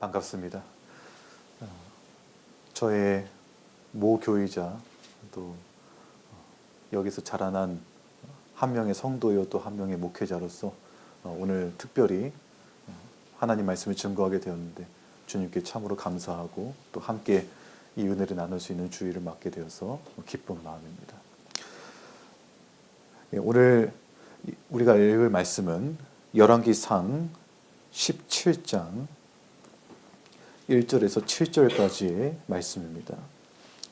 반갑습니다. 저의 모교이자 또 여기서 자라난 한 명의 성도요 또 한 명의 목회자로서 오늘 특별히 하나님 말씀을 증거하게 되었는데 주님께 참으로 감사하고 또 함께 이 은혜를 나눌 수 있는 주의를 맡게 되어서 기쁜 마음입니다. 오늘 우리가 읽을 말씀은 열왕기상 17장 1절에서 7절까지의 말씀입니다.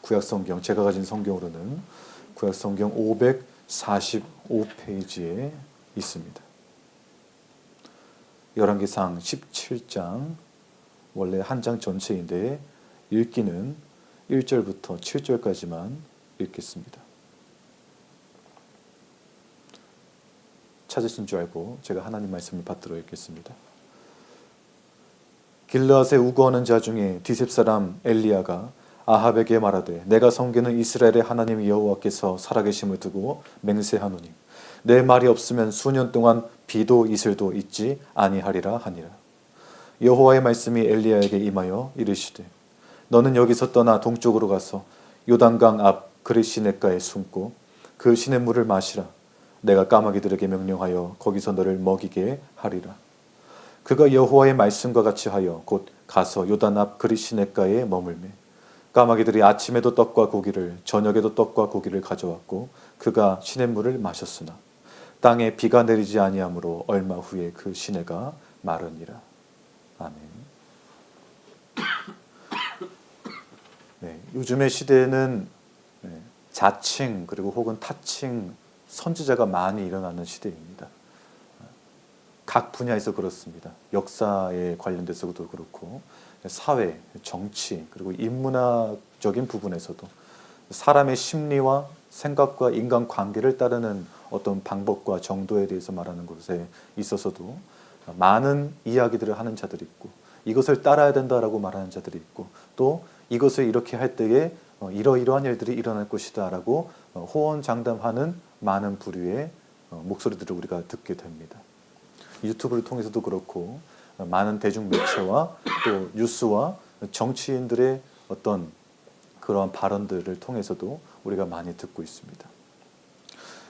구약성경, 제가 가진 성경으로는 구약성경 545페이지에 있습니다. 열왕기상 17장, 원래 한 장 전체인데 읽기는 1절부터 7절까지만 읽겠습니다. 찾으신 줄 알고 제가 하나님 말씀을 받들어 읽겠습니다. 길르앗에 우거하는 자 중에 디셉 사람 엘리야가 아합에게 말하되 내가 섬기는 이스라엘의 하나님 여호와께서 살아계심을 두고 맹세하노니 내 말이 없으면 수년 동안 비도 이슬도 있지 아니하리라 하니라. 여호와의 말씀이 엘리야에게 임하여 이르시되 너는 여기서 떠나 동쪽으로 가서 요단강 앞 그릿시냇가에 숨고 그 시냇물을 마시라. 내가 까마귀들에게 명령하여 거기서 너를 먹이게 하리라. 그가 여호와의 말씀과 같이 하여 곧 가서 요단 앞 그릿시냇가에 머물매 까마귀들이 아침에도 떡과 고기를 저녁에도 떡과 고기를 가져왔고 그가 시냇물을 마셨으나 땅에 비가 내리지 아니하므로 얼마 후에 그 시내가 마르니라. 아멘. 네, 요즘의 시대에는 자칭 그리고 혹은 타칭 선지자가 많이 일어나는 시대입니다. 각 분야에서 그렇습니다. 역사에 관련돼서도 그렇고 사회, 정치 그리고 인문학적인 부분에서도 사람의 심리와 생각과 인간관계를 따르는 어떤 방법과 정도에 대해서 말하는 것에 있어서도 많은 이야기들을 하는 자들이 있고 이것을 따라야 된다라고 말하는 자들이 있고 또 이것을 이렇게 할 때에 이러이러한 일들이 일어날 것이다 라고 호언장담하는 많은 부류의 목소리들을 우리가 듣게 됩니다. 유튜브를 통해서도 그렇고 많은 대중매체와 또 뉴스와 정치인들의 어떤 그러한 발언들을 통해서도 우리가 많이 듣고 있습니다.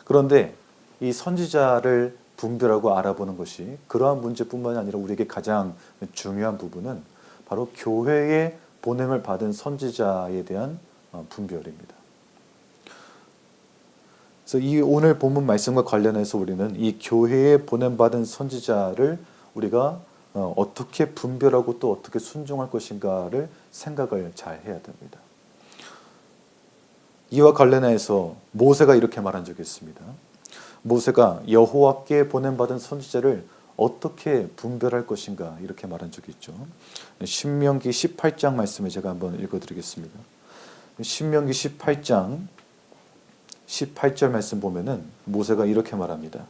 그런데 이 선지자를 분별하고 알아보는 것이 그러한 문제뿐만 아니라 우리에게 가장 중요한 부분은 바로 교회에 보냄을 받은 선지자에 대한 분별입니다. 그래서 이 오늘 본문 말씀과 관련해서 우리는 이 교회에 보냄받은 선지자를 우리가 어떻게 분별하고 또 어떻게 순종할 것인가를 생각을 잘 해야 됩니다. 이와 관련해서 모세가 이렇게 말한 적이 있습니다. 모세가 여호와께 보냄받은 선지자를 어떻게 분별할 것인가 이렇게 말한 적이 있죠. 신명기 18장 말씀을 제가 한번 읽어드리겠습니다. 신명기 18장 18절 말씀 보면은 모세가 이렇게 말합니다.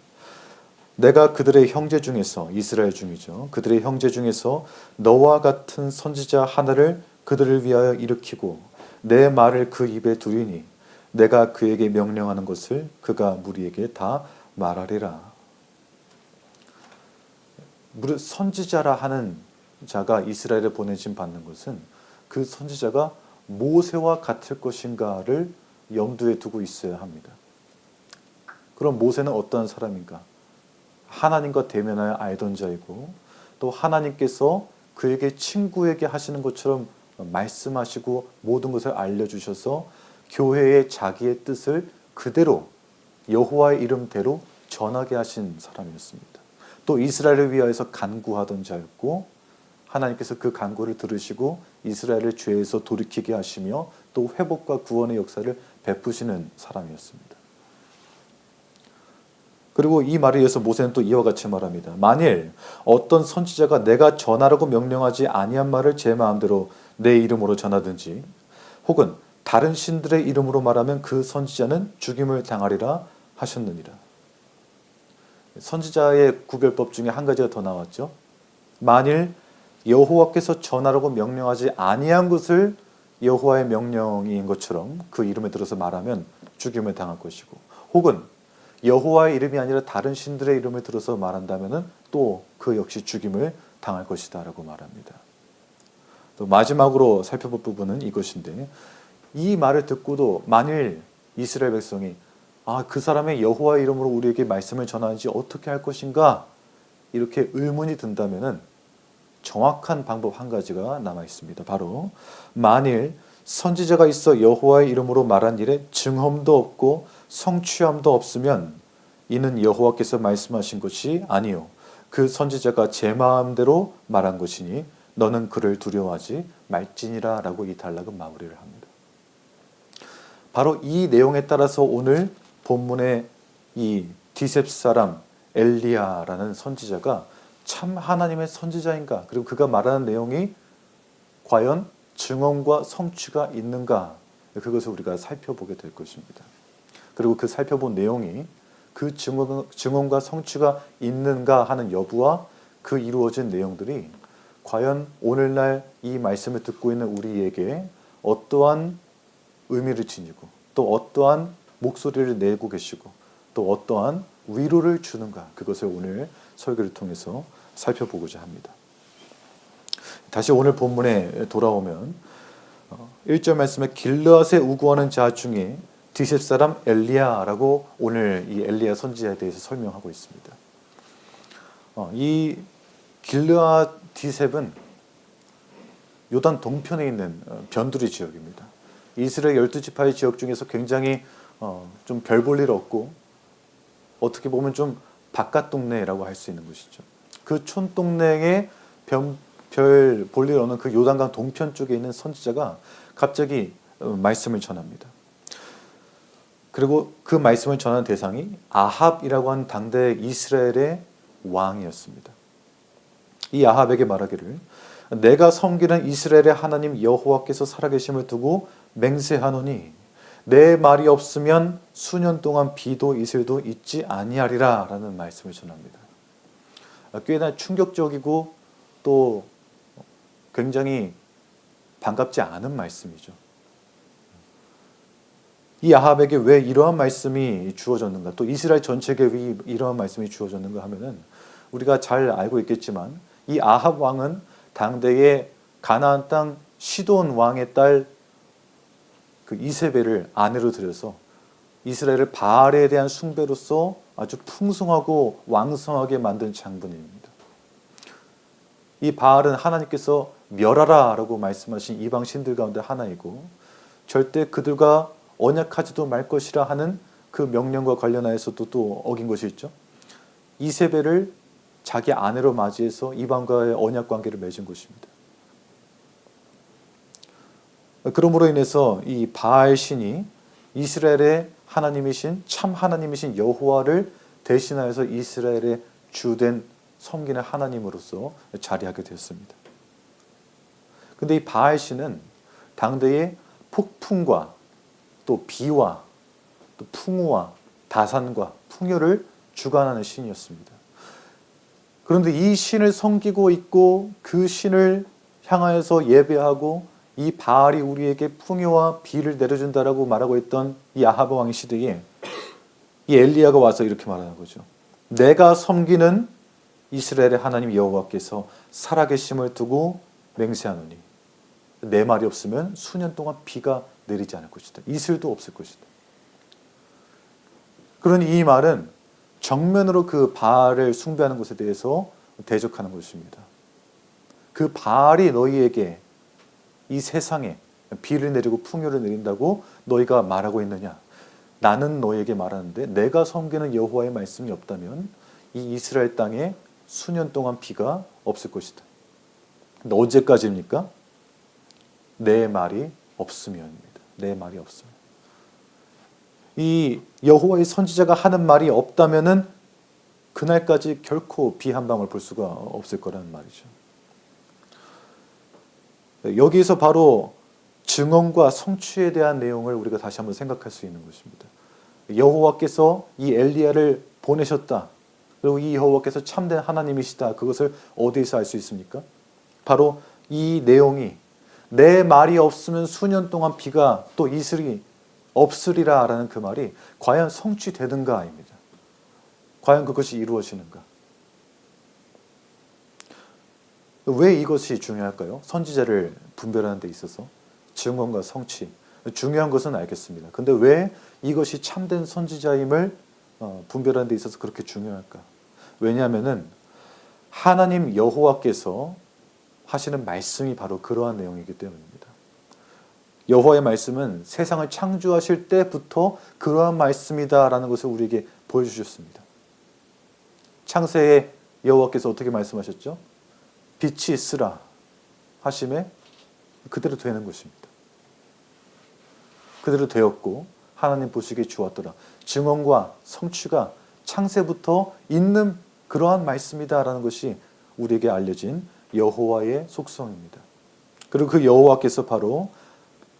내가 그들의 형제 중에서 이스라엘 중이죠. 그들의 형제 중에서 너와 같은 선지자 하나를 그들을 위하여 일으키고 내 말을 그 입에 두리니 내가 그에게 명령하는 것을 그가 무리에게 다 말하리라. 선지자라 하는 자가 이스라엘에 보내심 받는 것은 그 선지자가 모세와 같을 것인가를 염두에 두고 있어야 합니다. 그럼 모세는 어떤 사람인가? 하나님과 대면하여 알던 자이고 또 하나님께서 그에게 친구에게 하시는 것처럼 말씀하시고 모든 것을 알려주셔서 교회에 자기의 뜻을 그대로 여호와의 이름대로 전하게 하신 사람이었습니다. 또 이스라엘을 위하여서 간구하던 자였고 하나님께서 그 간구를 들으시고 이스라엘을 죄에서 돌이키게 하시며 또 회복과 구원의 역사를 베푸시는 사람이었습니다. 그리고 이 말에 의해서 모세는 또 이와 같이 말합니다. 만일 어떤 선지자가 내가 전하라고 명령하지 아니한 말을 제 마음대로 내 이름으로 전하든지 혹은 다른 신들의 이름으로 말하면 그 선지자는 죽임을 당하리라 하셨느니라. 선지자의 구별법 중에 한 가지가 더 나왔죠. 만일 여호와께서 전하라고 명령하지 아니한 것을 여호와의 명령인 것처럼 그 이름에 들어서 말하면 죽임을 당할 것이고 혹은 여호와의 이름이 아니라 다른 신들의 이름을 들어서 말한다면 또 그 역시 죽임을 당할 것이다 라고 말합니다. 또 마지막으로 살펴볼 부분은 이것인데, 이 말을 듣고도 만일 이스라엘 백성이 그 사람의 여호와의 이름으로 우리에게 말씀을 전하는지 어떻게 할 것인가 이렇게 의문이 든다면은 정확한 방법 한 가지가 남아 있습니다. 바로 만일 선지자가 있어 여호와의 이름으로 말한 일에 증언도 없고 성취함도 없으면 이는 여호와께서 말씀하신 것이 아니요 그 선지자가 제 마음대로 말한 것이니 너는 그를 두려워하지 말지니라 라고 이 단락은 마무리를 합니다. 바로 이 내용에 따라서 오늘 본문의 이 디셉 사람 엘리야라는 선지자가 참 하나님의 선지자인가, 그리고 그가 말하는 내용이 과연 증언과 성취가 있는가, 그것을 우리가 살펴보게 될 것입니다. 그리고 그 살펴본 내용이 그 증언과 성취가 있는가 하는 여부와 그 이루어진 내용들이 과연 오늘날 이 말씀을 듣고 있는 우리에게 어떠한 의미를 지니고 또 어떠한 목소리를 내고 계시고 또 어떠한 위로를 주는가, 그것을 오늘 설교를 통해서 살펴보고자 합니다. 다시 오늘 본문에 돌아오면 1절 말씀에 길르앗에 우구하는 자 중에 디셉 사람 엘리야라고 오늘 이 엘리야 선지자에 대해서 설명하고 있습니다. 이 길르앗 디셉은 요단 동편에 있는 변두리 지역입니다. 이스라엘 12지파의 지역 중에서 굉장히 좀 별 볼 일 없고 어떻게 보면 좀 바깥 동네라고 할 수 있는 곳이죠. 그 촌동네에 별 볼 일 없는 그 요단강 동편 쪽에 있는 선지자가 갑자기 말씀을 전합니다. 그리고 그 말씀을 전하는 대상이 아합이라고 하는 당대 이스라엘의 왕이었습니다. 이 아합에게 말하기를 내가 섬기는 이스라엘의 하나님 여호와께서 살아계심을 두고 맹세하노니 내 말이 없으면 수년 동안 비도 이슬도 있지 아니하리라 라는 말씀을 전합니다. 꽤나 충격적이고 또 굉장히 반갑지 않은 말씀이죠. 이 아합에게 왜 이러한 말씀이 주어졌는가, 또 이스라엘 전체에게 왜 이러한 말씀이 주어졌는가 하면은 우리가 잘 알고 있겠지만 이 아합 왕은 당대의 가나안 땅 시돈 왕의 딸 그 이세벨을 아내로 들여서 이스라엘을 바알에 대한 숭배로서 아주 풍성하고 왕성하게 만든 장본인입니다. 이 바알은 하나님께서 멸하라라고 말씀하신 이방 신들 가운데 하나이고 절대 그들과 언약하지도 말 것이라 하는 그 명령과 관련하여서도 또 어긴 것이 있죠. 이세벨을 자기 아내로 맞이해서 이방과의 언약 관계를 맺은 것입니다. 그러므로 인해서 이 바알 신이 이스라엘의 하나님이신 참 하나님이신 여호와를 대신하여서 이스라엘의 주된 섬기는 하나님으로서 자리하게 되었습니다. 그런데 이 바알 신은 당대의 폭풍과 또 비와 또 풍우와 다산과 풍요를 주관하는 신이었습니다. 그런데 이 신을 섬기고 있고 그 신을 향하여서 예배하고 이 바알이 우리에게 풍요와 비를 내려준다라고 말하고 있던 이 아합 왕의 시대에 이 엘리야가 와서 이렇게 말하는 거죠. 내가 섬기는 이스라엘의 하나님 여호와께서 살아계심을 두고 맹세하노니 내 말이 없으면 수년 동안 비가 내리지 않을 것이다. 이슬도 없을 것이다. 그러니 이 말은 정면으로 그 바알을 숭배하는 것에 대해서 대적하는 것입니다. 그 바알이 너희에게 이 세상에 비를 내리고 풍요를 내린다고 너희가 말하고 있느냐? 나는 너희에게 말하는데 내가 섬기는 여호와의 말씀이 없다면 이 이스라엘 땅에 수년 동안 비가 없을 것이다. 근데 언제까지입니까? 내 말이 없으면입니다. 내 말이 없으면. 이 여호와의 선지자가 하는 말이 없다면은 그날까지 결코 비 한 방울 볼 수가 없을 거라는 말이죠. 여기에서 바로 증언과 성취에 대한 내용을 우리가 다시 한번 생각할 수 있는 것입니다. 여호와께서 이 엘리야를 보내셨다. 그리고 이 여호와께서 참된 하나님이시다. 그것을 어디에서 알 수 있습니까? 바로 이 내용이 내 말이 없으면 수년 동안 비가 또 이슬이 없으리라 라는 그 말이 과연 성취되는가입니다. 과연 그것이 이루어지는가? 왜 이것이 중요할까요? 선지자를 분별하는 데 있어서 증언과 성취, 중요한 것은 알겠습니다. 근데 왜 이것이 참된 선지자임을 분별하는 데 있어서 그렇게 중요할까? 왜냐하면은 하나님 여호와께서 하시는 말씀이 바로 그러한 내용이기 때문입니다. 여호와의 말씀은 세상을 창조하실 때부터 그러한 말씀이다라는 것을 우리에게 보여주셨습니다. 창세에 여호와께서 어떻게 말씀하셨죠? 빛이 있으라 하심에 그대로 되는 것입니다. 그대로 되었고 하나님 보시기에 좋았더라. 증언과 성취가 창세부터 있는 그러한 말씀이다라는 것이 우리에게 알려진 여호와의 속성입니다. 그리고 그 여호와께서 바로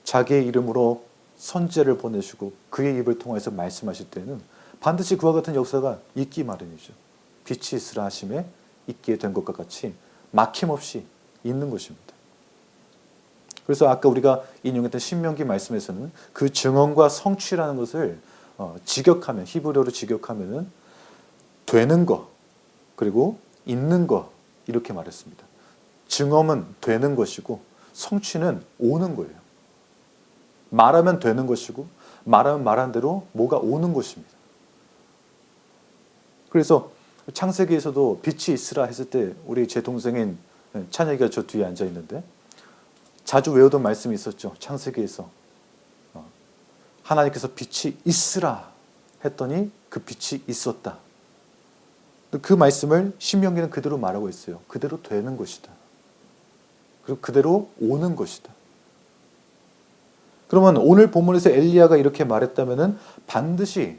자기의 이름으로 선지자를 보내시고 그의 입을 통해서 말씀하실 때는 반드시 그와 같은 역사가 있기 마련이죠. 빛이 있으라 하심에 있게 된 것과 같이 막힘없이 있는 것입니다. 그래서 아까 우리가 인용했던 신명기 말씀에서는 그 증언과 성취라는 것을 직역하면, 히브리어로 직역하면은 되는 것 그리고 있는 것 이렇게 말했습니다. 증언은 되는 것이고 성취는 오는 거예요. 말하면 되는 것이고 말하면 말한 대로 뭐가 오는 것입니다. 그래서 창세기에서도 빛이 있으라 했을 때 우리 제 동생인 찬혁이가 저 뒤에 앉아 있는데 자주 외우던 말씀이 있었죠. 창세기에서 하나님께서 빛이 있으라 했더니 그 빛이 있었다. 그 말씀을 신명기는 그대로 말하고 있어요. 그대로 되는 것이다. 그리고 그대로 오는 것이다. 그러면 오늘 본문에서 엘리야가 이렇게 말했다면은 반드시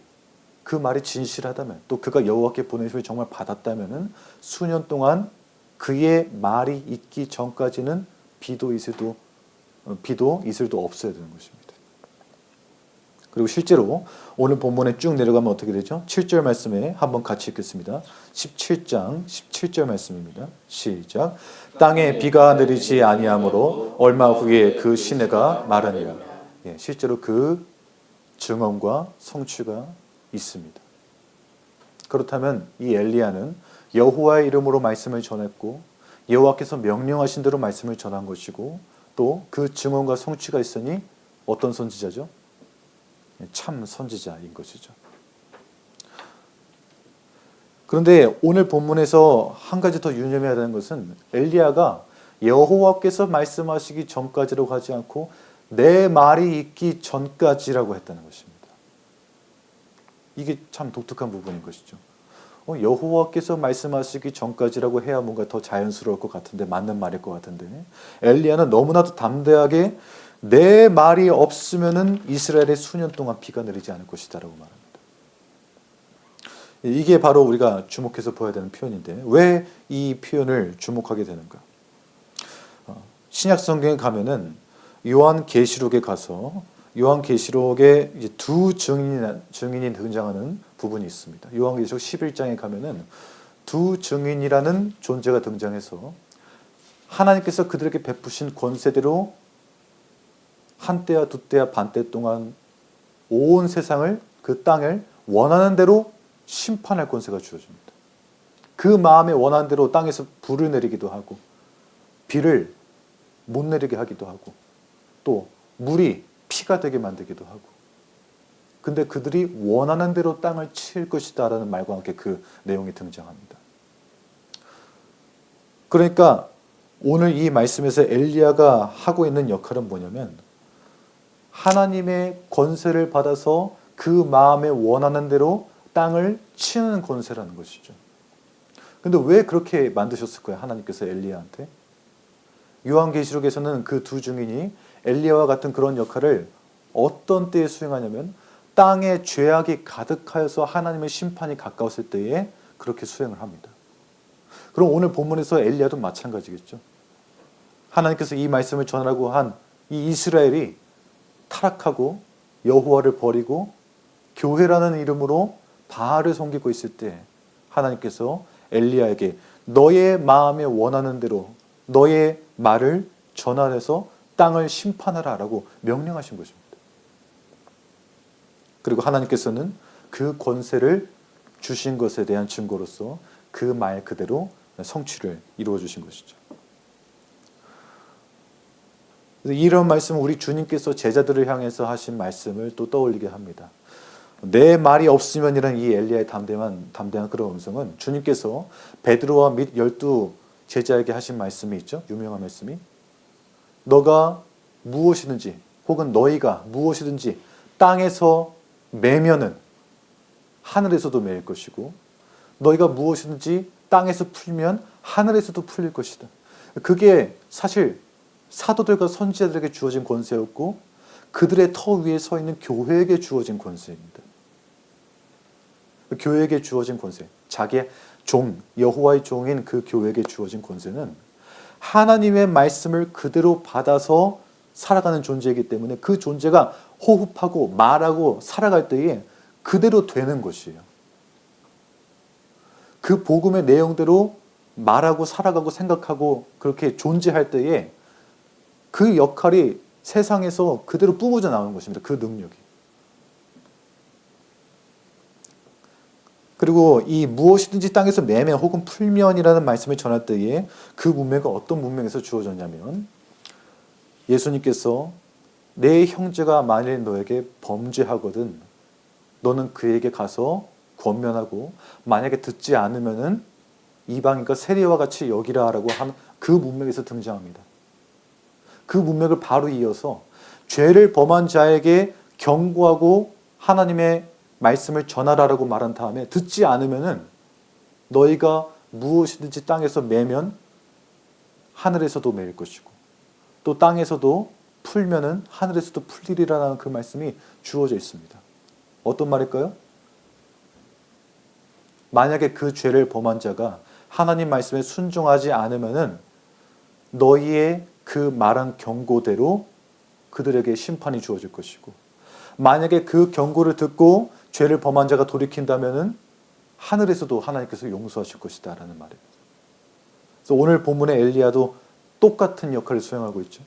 그 말이 진실하다면 또 그가 여호와께 보내심을 정말 받았다면은 수년 동안 그의 말이 있기 전까지는 비도 이슬도 없어야 되는 것입니다. 그리고 실제로 오늘 본문에 쭉 내려가면 어떻게 되죠? 7절 말씀에 한번 같이 읽겠습니다. 17장 17절 말씀입니다. 시작. 땅에 비가 내리지 아니하므로 얼마 후에 그 시내가 마르니라. 예, 실제로 그 증언과 성취가 있습니다. 그렇다면 이 엘리야는 여호와의 이름으로 말씀을 전했고 여호와께서 명령하신 대로 말씀을 전한 것이고 또 그 증언과 성취가 있으니 어떤 선지자죠? 참 선지자인 것이죠. 그런데 오늘 본문에서 한 가지 더 유념해야 되는 것은 엘리야가 여호와께서 말씀하시기 전까지라고 하지 않고 내 말이 있기 전까지라고 했다는 것입니다. 이게 참 독특한 부분인 것이죠. 여호와께서 말씀하시기 전까지라고 해야 뭔가 더 자연스러울 것 같은데 맞는 말일 것 같은데 엘리야는 너무나도 담대하게 내 말이 없으면은 이스라엘에 수년 동안 비가 내리지 않을 것이다라고 말합니다. 이게 바로 우리가 주목해서 보아야 되는 표현인데 왜 이 표현을 주목하게 되는가? 신약 성경에 가면은 요한계시록에 가서 요한계시록에 이제 두 증인이 등장하는 부분이 있습니다. 요한계시록 11장에 가면은 두 증인이라는 존재가 등장해서 하나님께서 그들에게 베푸신 권세대로 한 때야 두 때야 반때 동안 온 세상을 그 땅을 원하는 대로 심판할 권세가 주어집니다. 그 마음에 원하는 대로 땅에서 불을 내리기도 하고 비를 못 내리게 하기도 하고 또 물이 피가 되게 만들기도 하고 근데 그들이 원하는 대로 땅을 칠 것이다 라는 말과 함께 그 내용이 등장합니다. 그러니까 오늘 이 말씀에서 엘리야가 하고 있는 역할은 뭐냐면 하나님의 권세를 받아서 그 마음에 원하는 대로 땅을 치는 권세라는 것이죠. 근데 왜 그렇게 만드셨을까요? 하나님께서 엘리야한테? 요한계시록에서는 그 두 증인이 엘리야와 같은 그런 역할을 어떤 때에 수행하냐면 땅에 죄악이 가득하여서 하나님의 심판이 가까웠을 때에 그렇게 수행을 합니다. 그럼 오늘 본문에서 엘리야도 마찬가지겠죠. 하나님께서 이 말씀을 전하라고 한 이 이스라엘이 타락하고 여호와를 버리고 교회라는 이름으로 바알을 섬기고 있을 때 하나님께서 엘리야에게 너의 마음에 원하는 대로 너의 말을 전하여서 땅을 심판하라 라고 명령하신 것입니다. 그리고 하나님께서는 그 권세를 주신 것에 대한 증거로서 그 말 그대로 성취를 이루어 주신 것이죠. 그래서 이런 말씀은 우리 주님께서 제자들을 향해서 하신 말씀을 또 떠올리게 합니다. 내 말이 없으면이라는 이 엘리야의 담대한 그런 음성은 주님께서 베드로와 및 12 제자에게 하신 말씀이 있죠. 유명한 말씀이 너가 무엇이든지 혹은 너희가 무엇이든지 땅에서 매면은 하늘에서도 매일 것이고 너희가 무엇이든지 땅에서 풀면 하늘에서도 풀릴 것이다. 그게 사실 사도들과 선지자들에게 주어진 권세였고 그들의 터 위에 서 있는 교회에게 주어진 권세입니다. 교회에게 주어진 권세, 자기의 종, 여호와의 종인 그 교회에게 주어진 권세는 하나님의 말씀을 그대로 받아서 살아가는 존재이기 때문에 그 존재가 호흡하고 말하고 살아갈 때에 그대로 되는 것이에요. 그 복음의 내용대로 말하고 살아가고 생각하고 그렇게 존재할 때에 그 역할이 세상에서 그대로 뿜어져 나오는 것입니다. 그 능력이. 그리고 이 무엇이든지 땅에서 매매 혹은 풀면이라는 말씀을 전할 때에 그 문맥은 어떤 문맥에서 주어졌냐면 예수님께서 내 형제가 만일 너에게 범죄하거든 너는 그에게 가서 권면하고 만약에 듣지 않으면은 이방인과 세리와 같이 여기라라고 하는 그 문맥에서 등장합니다. 그 문맥을 바로 이어서 죄를 범한 자에게 경고하고 하나님의 말씀을 전하라라고 말한 다음에 듣지 않으면은 너희가 무엇이든지 땅에서 매면 하늘에서도 매일 것이고 또 땅에서도 풀면은 하늘에서도 풀리리라는 그 말씀이 주어져 있습니다. 어떤 말일까요? 만약에 그 죄를 범한 자가 하나님 말씀에 순종하지 않으면은 너희의 그 말한 경고대로 그들에게 심판이 주어질 것이고 만약에 그 경고를 듣고 죄를 범한 자가 돌이킨다면은 하늘에서도 하나님께서 용서하실 것이다 라는 말이에요. 그래서 오늘 본문의 엘리야도 똑같은 역할을 수행하고 있죠.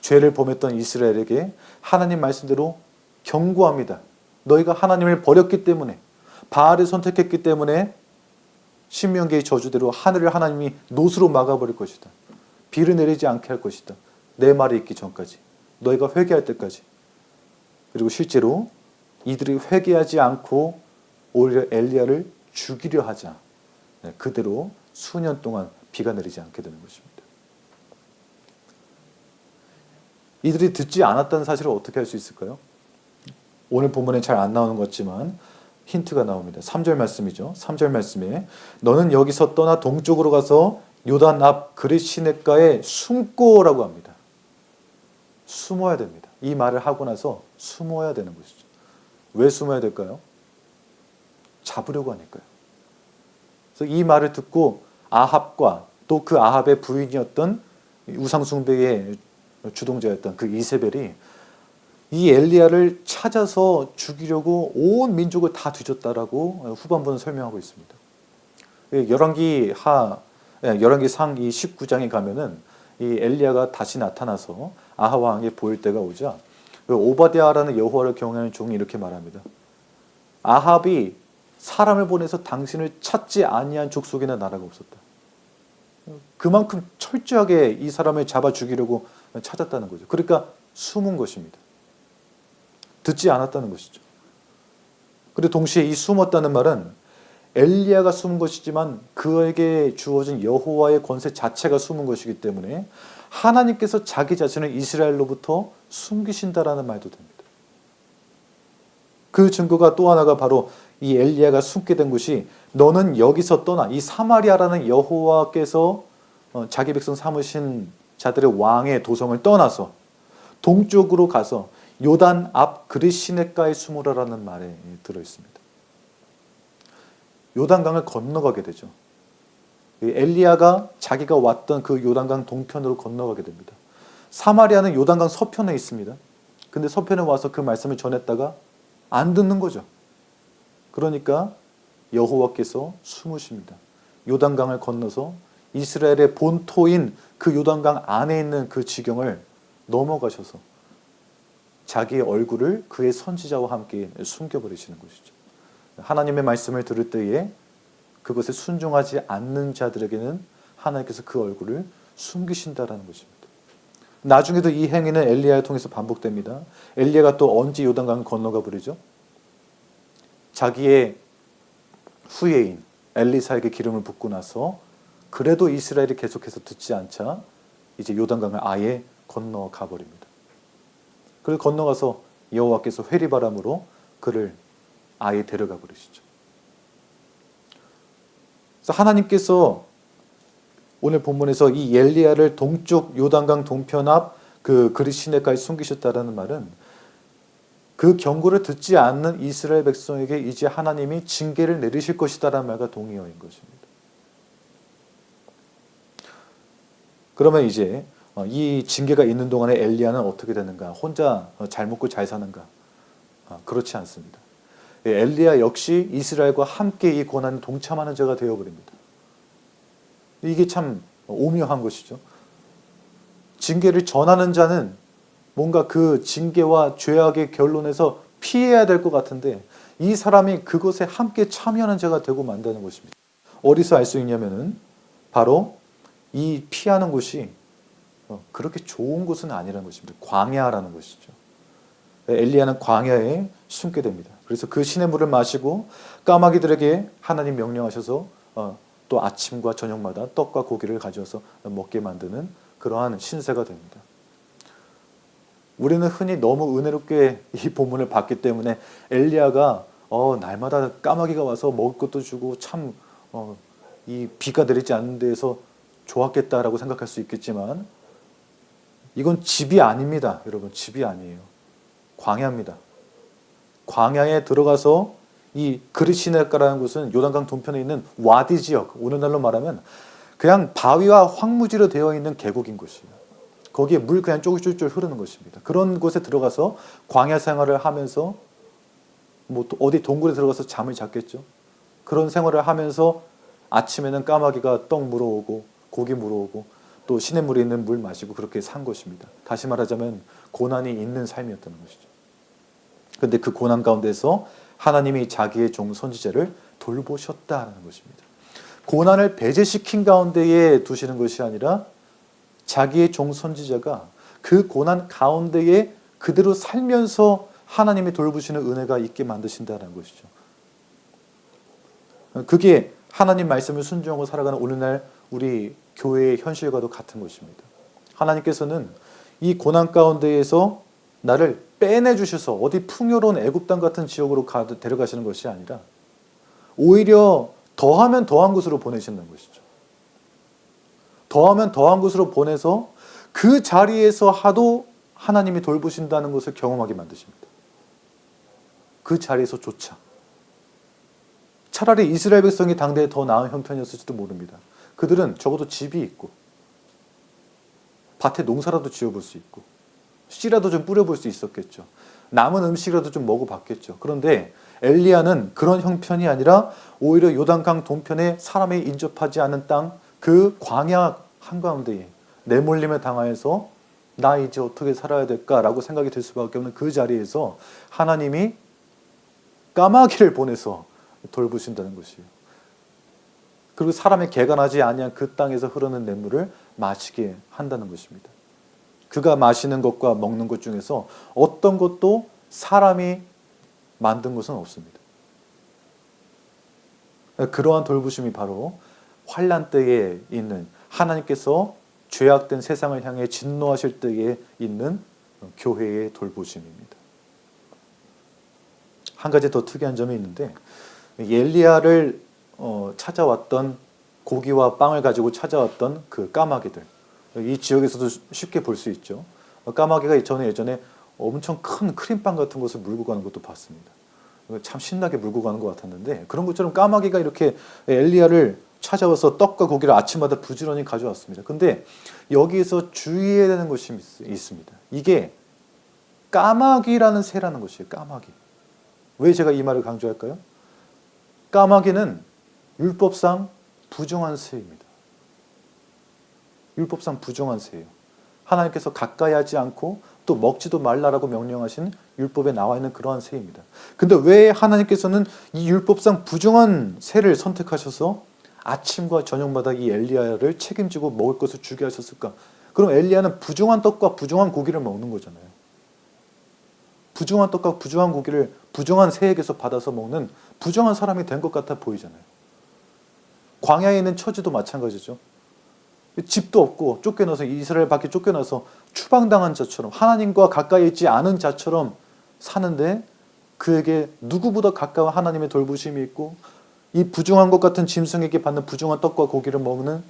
죄를 범했던 이스라엘에게 하나님 말씀대로 경고합니다. 너희가 하나님을 버렸기 때문에 바알을 선택했기 때문에 신명기의 저주대로 하늘을 하나님이 노수로 막아버릴 것이다. 비를 내리지 않게 할 것이다. 내 말이 있기 전까지. 너희가 회개할 때까지. 그리고 실제로 이들이 회개하지 않고 오히려 엘리야를 죽이려 하자. 그대로 수년 동안 비가 내리지 않게 되는 것입니다. 이들이 듣지 않았다는 사실을 어떻게 할 수 있을까요? 오늘 본문에 잘 안 나오는 것 같지만 힌트가 나옵니다. 3절 말씀이죠. 3절 말씀에 너는 여기서 떠나 동쪽으로 가서 요단 앞 그릿 시냇가에 숨고라고 합니다. 숨어야 됩니다. 이 말을 하고 나서 숨어야 되는 것이죠. 왜 숨어야 될까요? 잡으려고 하니까요. 그래서 이 말을 듣고 아합과 또 그 아합의 부인이었던 우상숭배의 주동자였던 그 이세벨이 이 엘리야를 찾아서 죽이려고 온 민족을 다 뒤졌다라고 후반부는 설명하고 있습니다. 열왕기상 이 19장에 가면은 이 엘리야가 다시 나타나서 아하 왕에 보일 때가 오자 오바댜라는 여호와를 경외하는 종이 이렇게 말합니다. 아합이 사람을 보내서 당신을 찾지 아니한 족속이나 나라가 없었다. 그만큼 철저하게 이 사람을 잡아 죽이려고 찾았다는 거죠. 그러니까 숨은 것입니다. 듣지 않았다는 것이죠. 그리고 동시에 이 숨었다는 말은 엘리야가 숨은 것이지만 그에게 주어진 여호와의 권세 자체가 숨은 것이기 때문에 하나님께서 자기 자신을 이스라엘로부터 숨기신다라는 말도 됩니다. 그 증거가 또 하나가 바로 이 엘리야가 숨게 된 곳이 너는 여기서 떠나 이 사마리아라는 여호와께서 자기 백성 삼으신 자들의 왕의 도성을 떠나서 동쪽으로 가서 요단 앞 그릿 시냇가에 숨으라라는 말에 들어있습니다. 요단강을 건너가게 되죠. 엘리야가 자기가 왔던 그 요단강 동편으로 건너가게 됩니다. 사마리아는 요단강 서편에 있습니다. 근데 서편에 와서 그 말씀을 전했다가 안 듣는 거죠. 그러니까 여호와께서 숨으십니다. 요단강을 건너서 이스라엘의 본토인 그 요단강 안에 있는 그 지경을 넘어가셔서 자기의 얼굴을 그의 선지자와 함께 숨겨버리시는 것이죠. 하나님의 말씀을 들을 때에 그것에 순종하지 않는 자들에게는 하나님께서 그 얼굴을 숨기신다라는 것입니다. 나중에도 이 행위는 엘리야를 통해서 반복됩니다. 엘리야가 또 언제 요단강을 건너가 버리죠? 자기의 후예인 엘리사에게 기름을 붓고 나서 그래도 이스라엘이 계속해서 듣지 않자 이제 요단강을 아예 건너가 버립니다. 그를 건너가서 여호와께서 회리바람으로 그를 아예 데려가 버리시죠. 그래서 하나님께서 오늘 본문에서 이 엘리야를 동쪽 요단강 동편 앞 그 그릿시내까지 숨기셨다라는 말은 그 경고를 듣지 않는 이스라엘 백성에게 이제 하나님이 징계를 내리실 것이다라는 말과 동의어인 것입니다. 그러면 이제 이 징계가 있는 동안에 엘리야는 어떻게 되는가? 혼자 잘 먹고 잘 사는가? 그렇지 않습니다. 엘리야 역시 이스라엘과 함께 이 고난에 동참하는 자가 되어버립니다. 이게 참 오묘한 것이죠. 징계를 전하는 자는 뭔가 그 징계와 죄악의 결론에서 피해야 될 것 같은데 이 사람이 그것에 함께 참여하는 자가 되고 만다는 것입니다. 어디서 알 수 있냐면은 바로 이 피하는 곳이 그렇게 좋은 곳은 아니라는 것입니다. 광야라는 것이죠. 엘리야는 광야에 숨게 됩니다. 그래서 그 시냇물을 마시고 까마귀들에게 하나님 명령하셔서 또 아침과 저녁마다 떡과 고기를 가져와서 먹게 만드는 그러한 신세가 됩니다. 우리는 흔히 너무 은혜롭게 이 본문을 봤기 때문에 엘리야가 날마다 까마귀가 와서 먹을 것도 주고 참 이 비가 내리지 않는 데에서 좋았겠다라고 생각할 수 있겠지만 이건 집이 아닙니다. 여러분, 집이 아니에요. 광야입니다. 광야에 들어가서 이 그릿시네가라는 곳은 요단강 동편에 있는 와디 지역, 오늘날로 말하면 그냥 바위와 황무지로 되어 있는 계곡인 곳이에요. 거기에 물 그냥 쫄쫄쫄 흐르는 것입니다. 그런 곳에 들어가서 광야 생활을 하면서 뭐 어디 동굴에 들어가서 잠을 잤겠죠. 그런 생활을 하면서 아침에는 까마귀가 떡 물어오고 고기 물어오고 또 시냇물에 있는 물 마시고 그렇게 산 것입니다. 다시 말하자면 고난이 있는 삶이었다는 것이죠. 그런데 그 고난 가운데서 하나님이 자기의 종 선지자를 돌보셨다는 것입니다. 고난을 배제시킨 가운데에 두시는 것이 아니라 자기의 종 선지자가 그 고난 가운데에 그대로 살면서 하나님이 돌보시는 은혜가 있게 만드신다는 것이죠. 그게 하나님 말씀을 순종하고 살아가는 오늘날 우리 교회의 현실과도 같은 것입니다. 하나님께서는 이 고난 가운데에서 나를 빼내주셔서 어디 풍요로운 애굽 땅 같은 지역으로 데려가시는 것이 아니라 오히려 더하면 더한 곳으로 보내신다는 것이죠. 더하면 더한 곳으로 보내서 그 자리에서 하도 하나님이 돌보신다는 것을 경험하게 만드십니다. 그 자리에서조차. 차라리 이스라엘 백성이 당대에 더 나은 형편이었을지도 모릅니다. 그들은 적어도 집이 있고 밭에 농사라도 지어볼 수 있고 씨라도 좀 뿌려볼 수 있었겠죠. 남은 음식이라도 좀 먹어봤겠죠. 그런데 엘리야는 그런 형편이 아니라 오히려 요단강 동편에 사람이 인접하지 않은 땅, 그 광야 한가운데에 내몰림에 당하여서 나 이제 어떻게 살아야 될까라고 생각이 들 수밖에 없는 그 자리에서 하나님이 까마귀를 보내서 돌보신다는 것이에요. 그리고 사람의 개간하지 아니한 그 땅에서 흐르는 냇물을 마시게 한다는 것입니다. 그가 마시는 것과 먹는 것 중에서 어떤 것도 사람이 만든 것은 없습니다. 그러한 돌보심이 바로 환난 때에 있는 하나님께서 죄악된 세상을 향해 진노하실 때에 있는 교회의 돌보심입니다. 한 가지 더 특이한 점이 있는데 엘리야를 찾아왔던 고기와 빵을 가지고 찾아왔던 그 까마귀들, 이 지역에서도 쉽게 볼 수 있죠. 까마귀가 예전에 엄청 큰 크림빵 같은 것을 물고 가는 것도 봤습니다. 참 신나게 물고 가는 것 같았는데 그런 것처럼 까마귀가 이렇게 엘리야를 찾아와서 떡과 고기를 아침마다 부지런히 가져왔습니다. 근데 여기에서 주의해야 되는 것이 있습니다. 이게 까마귀라는 새라는 것이에요. 까마귀. 왜 제가 이 말을 강조할까요? 까마귀는 율법상 부정한 새입니다. 율법상 부정한 새예요. 하나님께서 가까이 하지 않고 또 먹지도 말라라고 명령하신 율법에 나와 있는 그러한 새입니다. 근데 왜 하나님께서는 이 율법상 부정한 새를 선택하셔서 아침과 저녁마다 이 엘리야를 책임지고 먹을 것을 주게 하셨을까? 그럼 엘리야는 부정한 떡과 부정한 고기를 먹는 거잖아요. 부정한 떡과 부정한 고기를 부정한 새에게서 받아서 먹는 부정한 사람이 된 것 같아 보이잖아요. 광야에 있는 처지도 마찬가지죠. 집도 없고 쫓겨나서 이스라엘 밖에 쫓겨나서 추방당한 자처럼 하나님과 가까이 있지 않은 자처럼 사는데 그에게 누구보다 가까운 하나님의 돌보심이 있고 이 부정한 것 같은 짐승에게 받는 부정한 떡과 고기를 먹는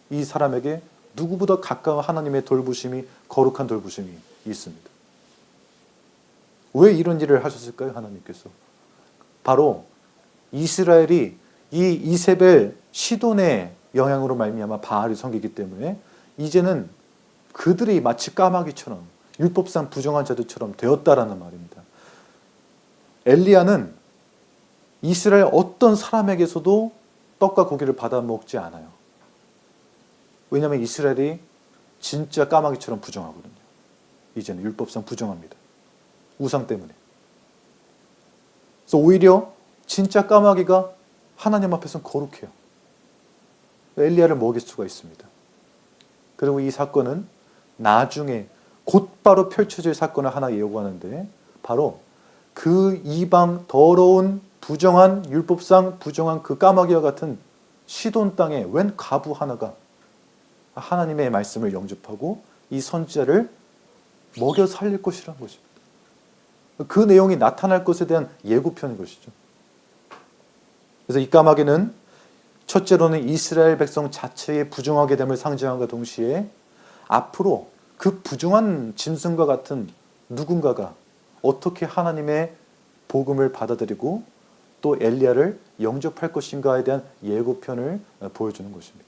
이 사람에게 누구보다 가까운 하나님의 돌보심이 거룩한 돌보심이 있습니다. 왜 이런 일을 하셨을까요? 하나님께서. 바로 이스라엘이 이 이세벨 시돈의 영향으로 말미암아 바알을 섬기기 때문에 이제는 그들이 마치 까마귀처럼 율법상 부정한 자들처럼 되었다라는 말입니다. 엘리야는 이스라엘 어떤 사람에게서도 떡과 고기를 받아 먹지 않아요. 왜냐하면 이스라엘이 진짜 까마귀처럼 부정하거든요. 이제는 율법상 부정합니다. 우상 때문에. 그래서 오히려 진짜 까마귀가 하나님 앞에서는 거룩해요. 엘리야를 먹일 수가 있습니다. 그리고 이 사건은 나중에 곧바로 펼쳐질 사건을 하나 예고하는데 바로 그 이방 더러운 부정한 율법상 부정한 그 까마귀와 같은 시돈 땅에 웬 과부 하나가 하나님의 말씀을 영접하고 이 선지자를 먹여 살릴 것이라는 것입니다. 그 내용이 나타날 것에 대한 예고편인 것이죠. 그래서 이 까마귀는 첫째로는 이스라엘 백성 자체의 부정하게 됨을 상징함과 동시에 앞으로 그 부정한 짐승과 같은 누군가가 어떻게 하나님의 복음을 받아들이고 또 엘리야를 영접할 것인가에 대한 예고편을 보여주는 것입니다.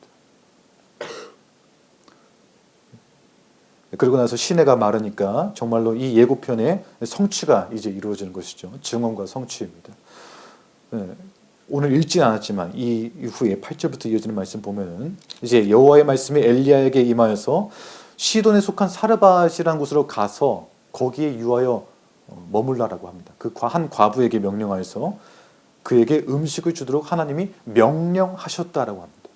그리고 나서 시내가 마르니까 정말로 이 예고편의 성취가 이제 이루어지는 것이죠. 증언과 성취입니다. 오늘 읽지 않았지만 이 이후에 8절부터 이어지는 말씀 보면은 이제 여호와의 말씀이 엘리야에게 임하여서 시돈에 속한 사르밧이라는 곳으로 가서 거기에 유하여 머물라라고 합니다. 그 한 과부에게 명령하여서 그에게 음식을 주도록 하나님이 명령하셨다라고 합니다.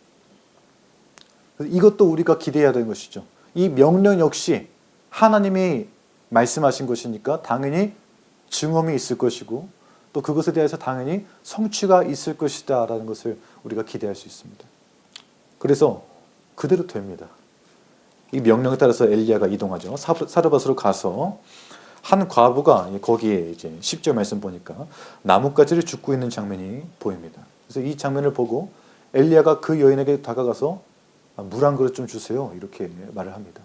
이것도 우리가 기대해야 되는 것이죠. 이 명령 역시 하나님이 말씀하신 것이니까 당연히 증언이 있을 것이고 또 그것에 대해서 당연히 성취가 있을 것이다 라는 것을 우리가 기대할 수 있습니다. 그래서 그대로 됩니다. 이 명령에 따라서 엘리야가 이동하죠. 사르밧으로 가서 한 과부가 거기에 이제 10절 말씀 보니까 나뭇가지를 줍고 있는 장면이 보입니다. 그래서 이 장면을 보고 엘리야가 그 여인에게 다가가서 물 한 그릇 좀 주세요. 이렇게 말을 합니다.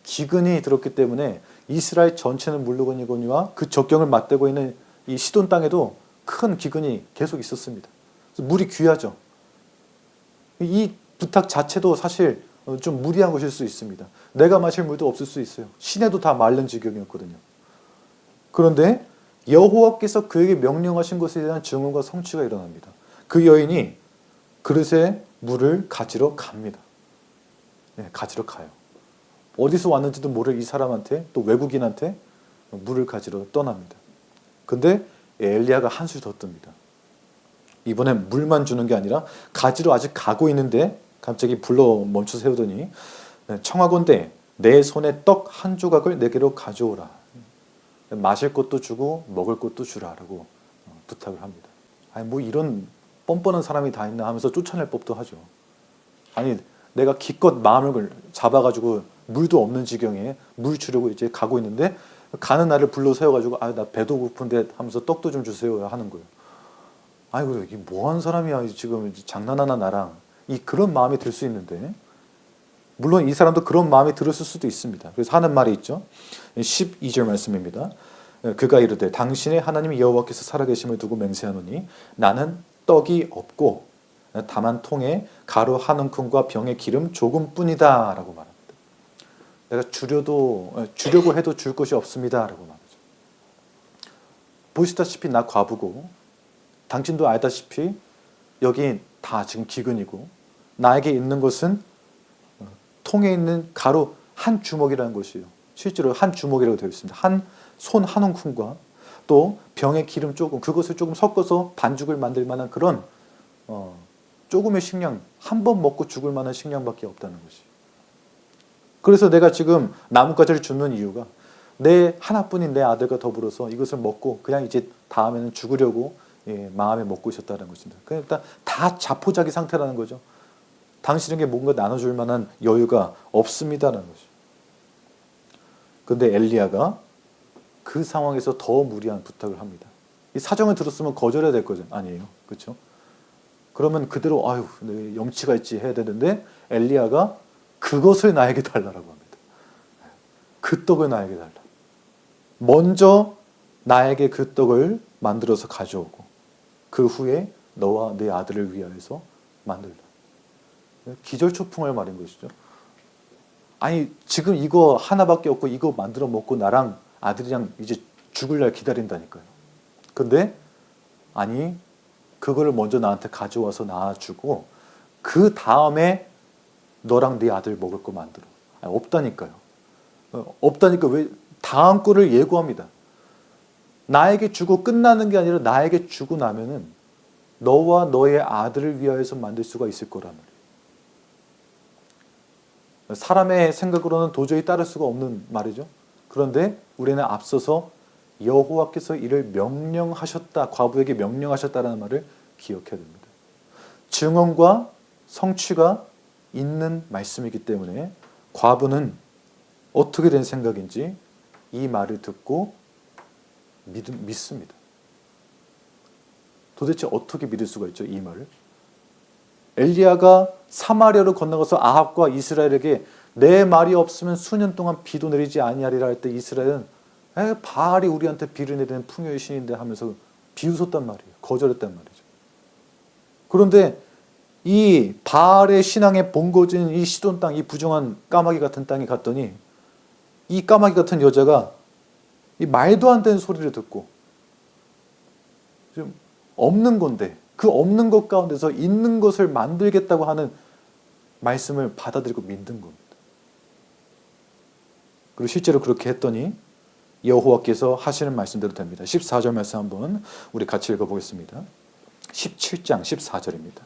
기근이 들었기 때문에 이스라엘 전체는 물론이거니와 그 적경을 맞대고 있는 이 시돈 땅에도 큰 기근이 계속 있었습니다. 물이 귀하죠. 이 부탁 자체도 사실 좀 무리한 것일 수 있습니다. 내가 마실 물도 없을 수 있어요. 시내도 다 마른 지경이었거든요. 그런데 여호와께서 그에게 명령하신 것에 대한 증언과 성취가 일어납니다. 그 여인이 그릇에 물을 가지러 갑니다. 가지러 가요. 어디서 왔는지도 모를 이 사람한테 또 외국인한테 물을 가지러 떠납니다. 근데 엘리야가 한술 더 뜹니다. 이번엔 물만 주는 게 아니라 가지러 아직 가고 있는데 갑자기 불러 멈춰 세우더니 청하건대 내 손에 떡 한 조각을 내게로 가져오라. 마실 것도 주고 먹을 것도 주라라고 부탁을 합니다. 아니 뭐 이런 뻔뻔한 사람이 다 있나 하면서 쫓아낼 법도 하죠. 아니 내가 기껏 마음을 잡아가지고 물도 없는 지경에 물 주려고 이제 가고 있는데 가는 나를 불러 세워가지고 아 나 배도 고픈데 하면서 떡도 좀 주세요 하는 거예요. 아이고 이게 뭐하는 사람이야 지금 장난하나 나랑 그런 마음이 들 수 있는데 물론 이 사람도 그런 마음이 들었을 수도 있습니다. 그래서 하는 말이 있죠. 12절 말씀입니다. 그가 이르되 당신의 하나님 여호와께서 살아계심을 두고 맹세하노니 나는 떡이 없고 다만 통에 가루 한 움큼과 병에 기름 조금뿐이다 라고 말합니다. 내가 주려고 해도 줄 것이 없습니다 라고 말하죠. 보시다시피 나 과부고 당신도 알다시피 여기 다 지금 기근이고 나에게 있는 것은 통에 있는 가루 한 주먹이라는 것이에요. 실제로 한 주먹이라고 되어 있습니다. 한 손 한 움큼과 또 병에 기름 조금 그것을 조금 섞어서 반죽을 만들 만한 그런 조금의 식량 한 번 먹고 죽을 만한 식량밖에 없다는 것이. 그래서 내가 지금 나뭇가지를 줍는 이유가 내 하나뿐인 내 아들과 더불어서 이것을 먹고 그냥 이제 다음에는 죽으려고 마음에 먹고 있었다는 것입니다. 그러니까 다 자포자기 상태라는 거죠. 당신에게 뭔가 나눠줄 만한 여유가 없습니다라는 거죠. 그런데 엘리야가 그 상황에서 더 무리한 부탁을 합니다. 이 사정을 들었으면 거절해야 될 거죠. 아니에요. 그렇죠? 그러면 그대로 아유 염치가 있지 해야 되는데 엘리야가 그것을 나에게 달라라고 합니다. 그 떡을 나에게 달라. 먼저 나에게 그 떡을 만들어서 가져오고 그 후에 너와 네 아들을 위하여서 만들라. 기절초풍할 말인 것이죠. 아니 지금 이거 하나밖에 없고 이거 만들어 먹고 나랑 아들이랑 이제 죽을 날 기다린다니까요. 근데 아니 그거를 먼저 나한테 가져와서 낳아주고 그 다음에 너랑 네 아들 먹을 거 만들어. 아니, 없다니까요. 없다니까 왜 다음 거를 예고합니다. 나에게 주고 끝나는 게 아니라 나에게 주고 나면은 너와 너의 아들을 위하여서 만들 수가 있을 거란 말이에요. 사람의 생각으로는 도저히 따를 수가 없는 말이죠. 그런데 우리는 앞서서 여호와께서 이를 명령하셨다, 과부에게 명령하셨다라는 말을 기억해야 됩니다. 증언과 성취가 있는 말씀이기 때문에 과부는 어떻게 된 생각인지 이 말을 듣고 믿습니다. 도대체 어떻게 믿을 수가 있죠, 이 말을? 엘리야가 사마리아로 건너가서 아합과 이스라엘에게 내 말이 없으면 수년 동안 비도 내리지 아니하리라 할 때 이스라엘은 바알이 우리한테 비를 내리는 풍요의 신인데 하면서 비웃었단 말이에요. 거절했단 말이죠. 그런데 이 바알의 신앙에 본거진 이 시돈 땅, 이 부정한 까마귀 같은 땅에 갔더니 이 까마귀 같은 여자가 이 말도 안 되는 소리를 듣고 좀 없는 건데 그 없는 것 가운데서 있는 것을 만들겠다고 하는 말씀을 받아들이고 믿는 겁니다. 그리고 실제로 그렇게 했더니 여호와께서 하시는 말씀대로 됩니다. 14절 말씀 한번 우리 같이 읽어보겠습니다. 17장 14절입니다.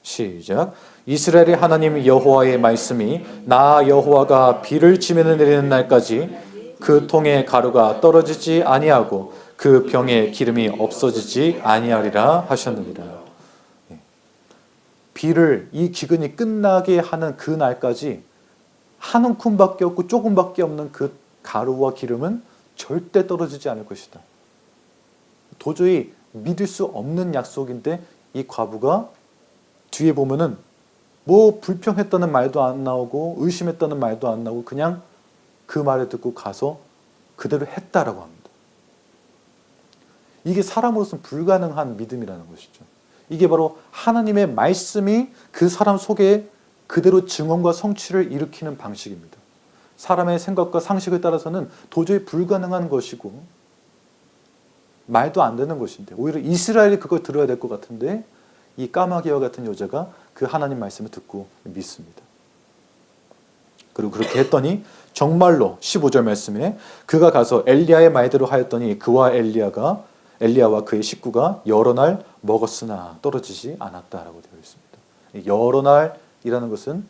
시작. 이스라엘의 하나님 여호와의 말씀이 나 여호와가 비를 지면에 내리는 날까지 그 통에 가루가 떨어지지 아니하고 그 병에 기름이 없어지지 아니하리라 하셨느니라. 비를 이 기근이 끝나게 하는 그 날까지 한 움큼밖에 없고 조금밖에 없는 그 가루와 기름은 절대 떨어지지 않을 것이다. 도저히 믿을 수 없는 약속인데 이 과부가 뒤에 보면은 뭐 불평했다는 말도 안 나오고 의심했다는 말도 안 나오고 그냥 그 말을 듣고 가서 그대로 했다라고 합니다. 이게 사람으로서는 불가능한 믿음이라는 것이죠. 이게 바로 하나님의 말씀이 그 사람 속에 그대로 증언과 성취를 일으키는 방식입니다. 사람의 생각과 상식을 따라서는 도저히 불가능한 것이고 말도 안 되는 것인데 오히려 이스라엘이 그걸 들어야 될 것 같은데 이 까마귀와 같은 여자가 그 하나님 말씀을 듣고 믿습니다. 그리고 그렇게 했더니 정말로 15절 말씀에 그가 가서 엘리야의 말대로 하였더니 그와 엘리야와 그의 식구가 여러 날 먹었으나 떨어지지 않았다라고 되어 있습니다. 여러 날이라는 것은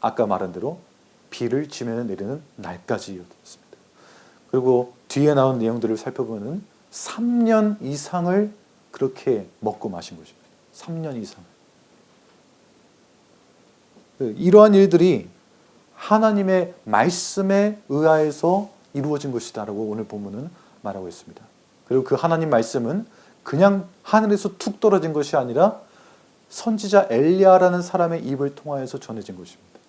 아까 말한 대로 비를 지면에 내리는 날까지였습니다. 그리고 뒤에 나온 내용들을 살펴보면 3년 이상을 그렇게 먹고 마신 것입니다. 3년 이상. 이러한 일들이 하나님의 말씀에 의하여서 이루어진 것이다라고 오늘 본문은 말하고 있습니다. 그리고 그 하나님 말씀은 그냥 하늘에서 툭 떨어진 것이 아니라 선지자 엘리야라는 사람의 입을 통하여서 전해진 것입니다.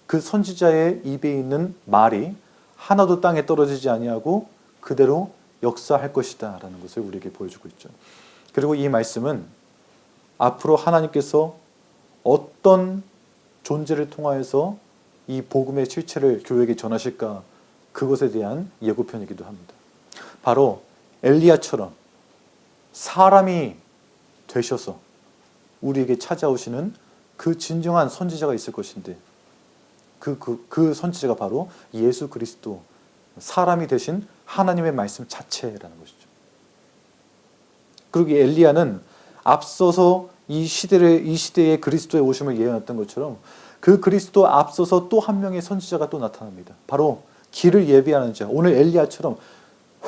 그 선지자의 입에 있는 말이 하나도 땅에 떨어지지 아니하고 그대로 역사할 것이다 라는 것을 우리에게 보여주고 있죠. 그리고 이 말씀은 앞으로 하나님께서 어떤 존재를 통하여서 이 복음의 실체를 교회에게 전하실까 그것에 대한 예고편이기도 합니다. 바로 엘리야처럼 사람이 되셔서 우리에게 찾아오시는 그 진정한 선지자가 있을 것인데 그 선지자가 바로 예수 그리스도 사람이 되신 하나님의 말씀 자체라는 것이죠. 그리고 이 엘리야는 앞서서 이 시대의 그리스도의 오심을 예언했던 것처럼 그 그리스도 앞서서 또 한 명의 선지자가 또 나타납니다. 바로 길을 예비하는 자. 오늘 엘리야처럼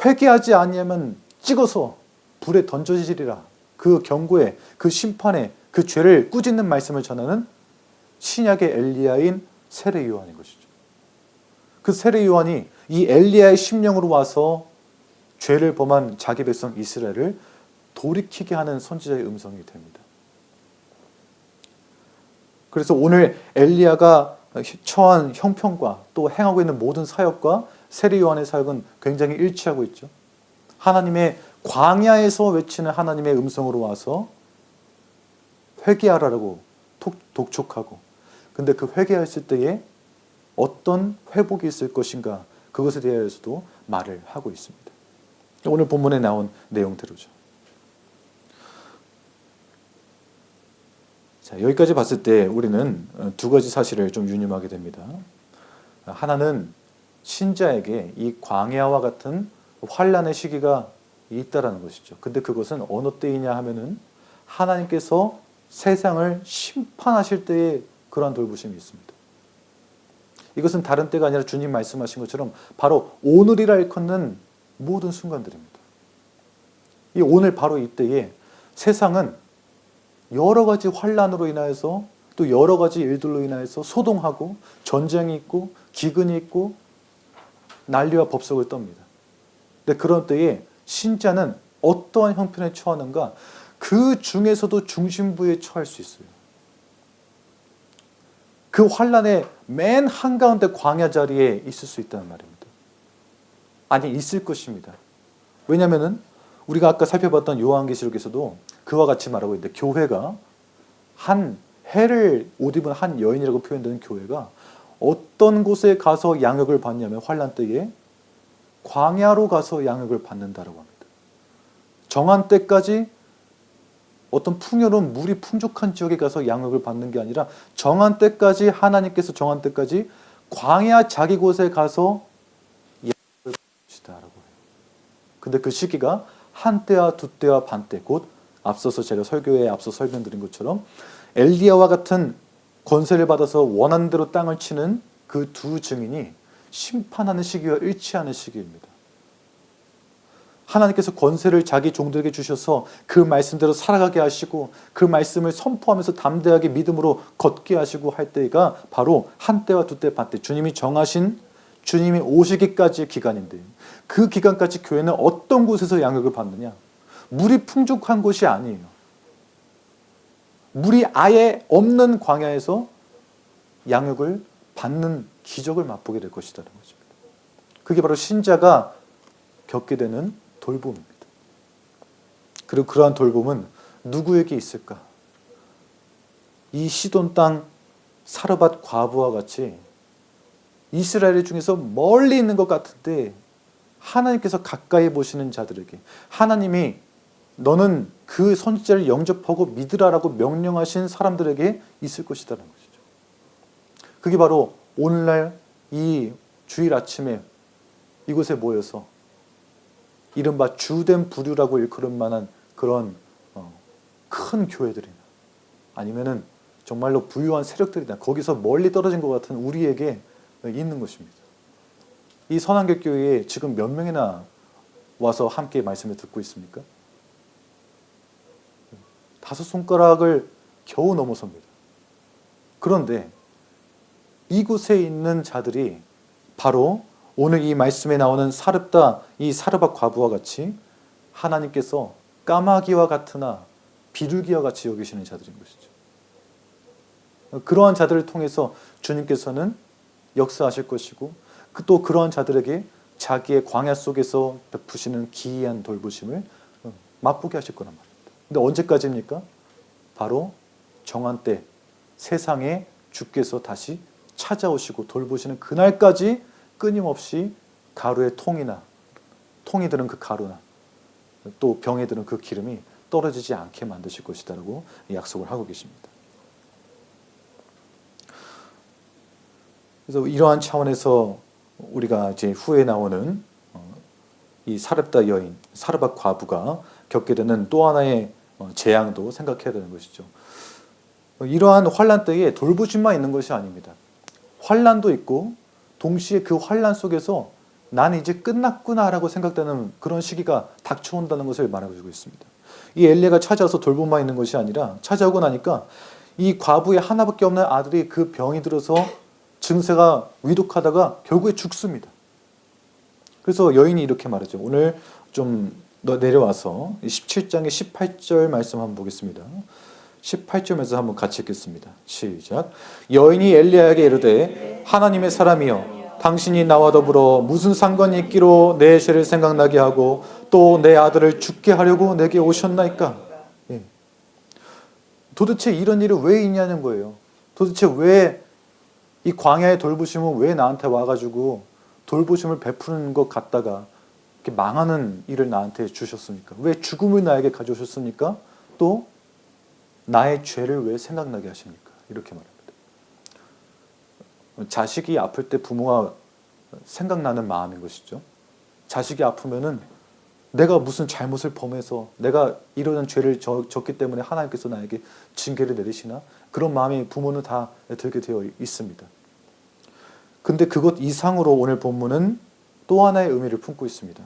회개하지 아니하면 찍어서 불에 던져지리라. 그 경고에, 그 심판에, 그 죄를 꾸짖는 말씀을 전하는 신약의 엘리야인 세례 요한인 것이죠. 그 세례 요한이 이 엘리야의 심령으로 와서 죄를 범한 자기 백성 이스라엘을 돌이키게 하는 선지자의 음성이 됩니다. 그래서 오늘 엘리야가 처한 형편과 또 행하고 있는 모든 사역과 세례 요한의 사역은 굉장히 일치하고 있죠. 하나님의 광야에서 외치는 하나님의 음성으로 와서 회개하라고 독촉하고, 근데 그 회개했을 때에 어떤 회복이 있을 것인가, 그것에 대해서도 말을 하고 있습니다. 오늘 본문에 나온 내용대로죠. 자, 여기까지 봤을 때 우리는 두 가지 사실을 좀 유념하게 됩니다. 하나는 신자에게 이 광야와 같은 환난의 시기가 있다라는 것이죠. 근데 그것은 어느 때이냐 하면은 하나님께서 세상을 심판하실 때에 그러한 돌보심이 있습니다. 이것은 다른 때가 아니라 주님 말씀하신 것처럼 바로 오늘이라 일컫는 모든 순간들입니다. 이 오늘 바로 이때에 세상은 여러 가지 환난으로 인하여서 또 여러 가지 일들로 인하여서 소동하고 전쟁이 있고 기근이 있고 난리와 법석을 떱니다. 근데 그런 때에 신자는 어떠한 형편에 처하는가? 그 중에서도 중심부에 처할 수 있어요. 그 환난의 맨 한가운데 광야 자리에 있을 수 있다는 말입니다. 아니, 있을 것입니다. 왜냐하면 우리가 아까 살펴봤던 요한계시록에서도 그와 같이 말하고 있는데, 교회가 한 해를 옷 입은 한 여인이라고 표현되는 교회가 어떤 곳에 가서 양육을 받냐면 환난 때에 광야로 가서 양육을 받는다라고 합니다. 정한 때까지 어떤 풍요로운 물이 풍족한 지역에 가서 양육을 받는 게 아니라 정한 때까지, 하나님께서 정한 때까지 광야 자기 곳에 가서 양육을 받는 것이다라고 해요. 근데 그 시기가 한때와 두때와 반때, 곧 앞서서 제가 설교에 앞서 설명드린 것처럼 엘리야와 같은 권세를 받아서 원하는 대로 땅을 치는 그 두 증인이 심판하는 시기와 일치하는 시기입니다. 하나님께서 권세를 자기 종들에게 주셔서 그 말씀대로 살아가게 하시고 그 말씀을 선포하면서 담대하게 믿음으로 걷게 하시고 할 때가 바로 한때와 두때 반때, 주님이 정하신, 주님이 오시기까지의 기간인데, 그 기간까지 교회는 어떤 곳에서 양육을 받느냐? 물이 풍족한 곳이 아니에요. 물이 아예 없는 광야에서 양육을 받는 기적을 맛보게 될 것이라는 것입니다. 그게 바로 신자가 겪게 되는 돌봄입니다. 그리고 그러한 돌봄은 누구에게 있을까? 이 시돈 땅 사르밧 과부와 같이 이스라엘 중에서 멀리 있는 것 같은데 하나님께서 가까이 보시는 자들에게, 하나님이 너는 그 선지자를 영접하고 믿으라라고 명령하신 사람들에게 있을 것이라는 것이죠. 그게 바로 오늘날 이 주일 아침에 이곳에 모여서 이른바 주된 부류라고 일컬을 만한 그런 큰 교회들이나 아니면은 정말로 부유한 세력들이나 거기서 멀리 떨어진 것 같은 우리에게 있는 것입니다. 이 선한결교회에 지금 몇 명이나 와서 함께 말씀을 듣고 있습니까? 5손가락을 겨우 넘어섭니다. 그런데 이곳에 있는 자들이 바로 오늘 이 말씀에 나오는 이 사르밧 과부와 같이 하나님께서 까마귀와 같으나 비둘기와 같이 여기시는 자들인 것이죠. 그러한 자들을 통해서 주님께서는 역사하실 것이고 또 그러한 자들에게 자기의 광야 속에서 베푸시는 기이한 돌보심을 맛보게 하실 거란 말입니다. 근데 언제까지입니까? 바로 정한 때 세상에 주께서 다시 찾아오시고 돌보시는 그날까지 끊임없이 가루의 통이 들은 그 가루나 또 병에 들은 그 기름이 떨어지지 않게 만드실 것이다라고 약속을 하고 계십니다. 그래서 이러한 차원에서 우리가 이제 후에 나오는 이 사렙다 여인, 사르밧 과부가 겪게 되는 또 하나의 재앙도 생각해야 되는 것이죠. 이러한 환난 때에 돌보심만 있는 것이 아닙니다. 환난도 있고 동시에 그 환난 속에서 나는 이제 끝났구나라고 생각되는 그런 시기가 닥쳐온다는 것을 말해주고 있습니다. 이 엘리야가 찾아와서 돌봄만 있는 것이 아니라 찾아오고 나니까 이 과부의 하나밖에 없는 아들이 그 병이 들어서 증세가 위독하다가 결국에 죽습니다. 그래서 여인이 이렇게 말하죠. 오늘 좀 내려와서 17장의 18절 말씀 한번 보겠습니다. 18절에서 한번 같이 읽겠습니다. 시작. 여인이 엘리야에게 이르되 하나님의 사람이여 당신이 나와 더불어 무슨 상관이 있기로 내 죄를 생각나게 하고 또 내 아들을 죽게 하려고 내게 오셨나이까? 예. 도대체 이런 일이 왜 있냐는 거예요. 도대체 왜 이 광야의 돌보심은 왜 나한테 와가지고 돌보심을 베푸는 것 같다가 이렇게 망하는 일을 나한테 주셨습니까? 왜 죽음을 나에게 가져오셨습니까? 또 나의 죄를 왜 생각나게 하십니까? 이렇게 말합니다. 자식이 아플 때 부모가 생각나는 마음인 것이죠. 자식이 아프면은 내가 무슨 잘못을 범해서 내가 이러한 죄를 졌기 때문에 하나님께서 나에게 징계를 내리시나? 그런 마음이 부모는 다 들게 되어 있습니다. 근데 그것 이상으로 오늘 본문은 또 하나의 의미를 품고 있습니다.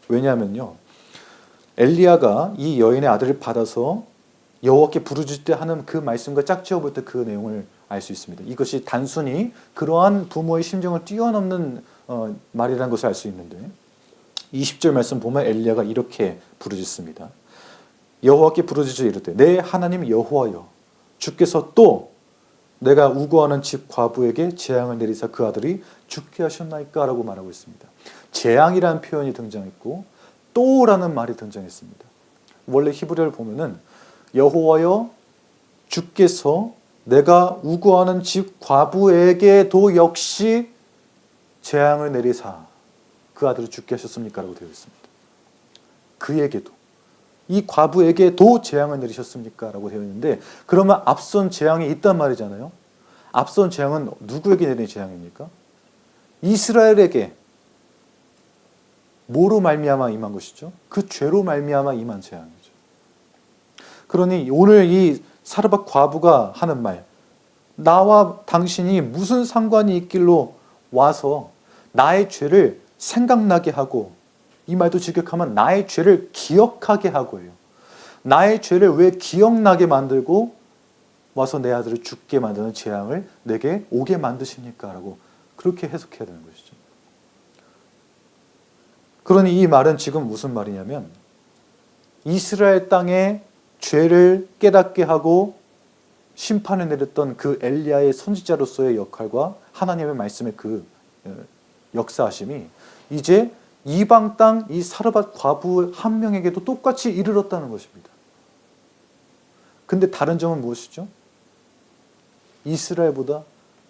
왜냐하면요, 엘리야가 이 여인의 아들을 받아서 여호와께 부르짖을 때 하는 그 말씀과 짝지어 볼 때 그 내용을 알 수 있습니다. 이것이 단순히 그러한 부모의 심정을 뛰어넘는 말이라는 것을 알 수 있는데 20절 말씀 보면 엘리야가 이렇게 부르짖습니다. 여호와께 부르짖어 이르되 내 하나님 여호와여 주께서 또 내가 우고하는 집 과부에게 재앙을 내리사 그 아들이 죽게 하셨나이까? 라고 말하고 있습니다. 재앙이라는 표현이 등장했고 또라는 말이 등장했습니다. 원래 히브리어를 보면은 여호와여 주께서 내가 우고하는 집 과부에게도 역시 재앙을 내리사 그 아들을 죽게 하셨습니까? 라고 되어 있습니다. 그에게도 이 과부에게도 재앙을 내리셨습니까? 라고 되어 있는데 그러면 앞선 재앙이 있단 말이잖아요. 앞선 재앙은 누구에게 내린 재앙입니까? 이스라엘에게 뭐로 말미암아 임한 것이죠? 그 죄로 말미암아 임한 재앙이죠. 그러니 오늘 이 사르밧 과부가 하는 말, 나와 당신이 무슨 상관이 있길로 와서 나의 죄를 생각나게 하고, 이 말도 직역하면 나의 죄를 기억하게 하고요. 나의 죄를 왜 기억나게 만들고 와서 내 아들을 죽게 만드는 재앙을 내게 오게 만드십니까? 라고 그렇게 해석해야 되는 것이죠. 그러니 이 말은 지금 무슨 말이냐면 이스라엘 땅에 죄를 깨닫게 하고 심판을 내렸던 그 엘리야의 선지자로서의 역할과 하나님의 말씀의 그 역사하심이 이제 이방 땅 이 사르밧 과부 한 명에게도 똑같이 이르렀다는 것입니다. 근데 다른 점은 무엇이죠? 이스라엘보다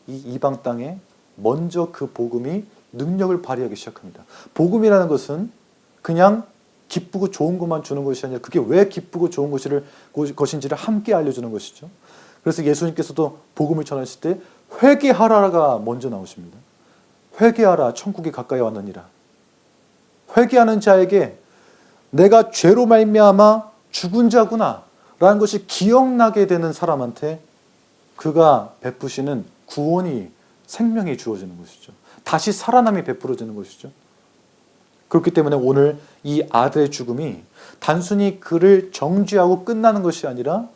이 이방 땅에 먼저 그 복음이 능력을 발휘하기 시작합니다. 복음이라는 것은 그냥 기쁘고 좋은 것만 주는 것이 아니라 그게 왜 기쁘고 좋은 것인지를 함께 알려주는 것이죠. 그래서 예수님께서도 복음을 전하실 때 회개하라가 먼저 나오십니다. 회개하라, 천국이 가까이 왔느니라. 회개하는 자에게 내가 죄로 말미암아 죽은 자구나 라는 것이 기억나게 되는 사람한테 그가 베푸시는 구원이, 생명이 주어지는 것이죠. 다시 살아남이 베풀어지는 것이죠. 그렇기 때문에 오늘 이 아들의 죽음이 단순히 그를 정죄하고 끝나는 것이 아니라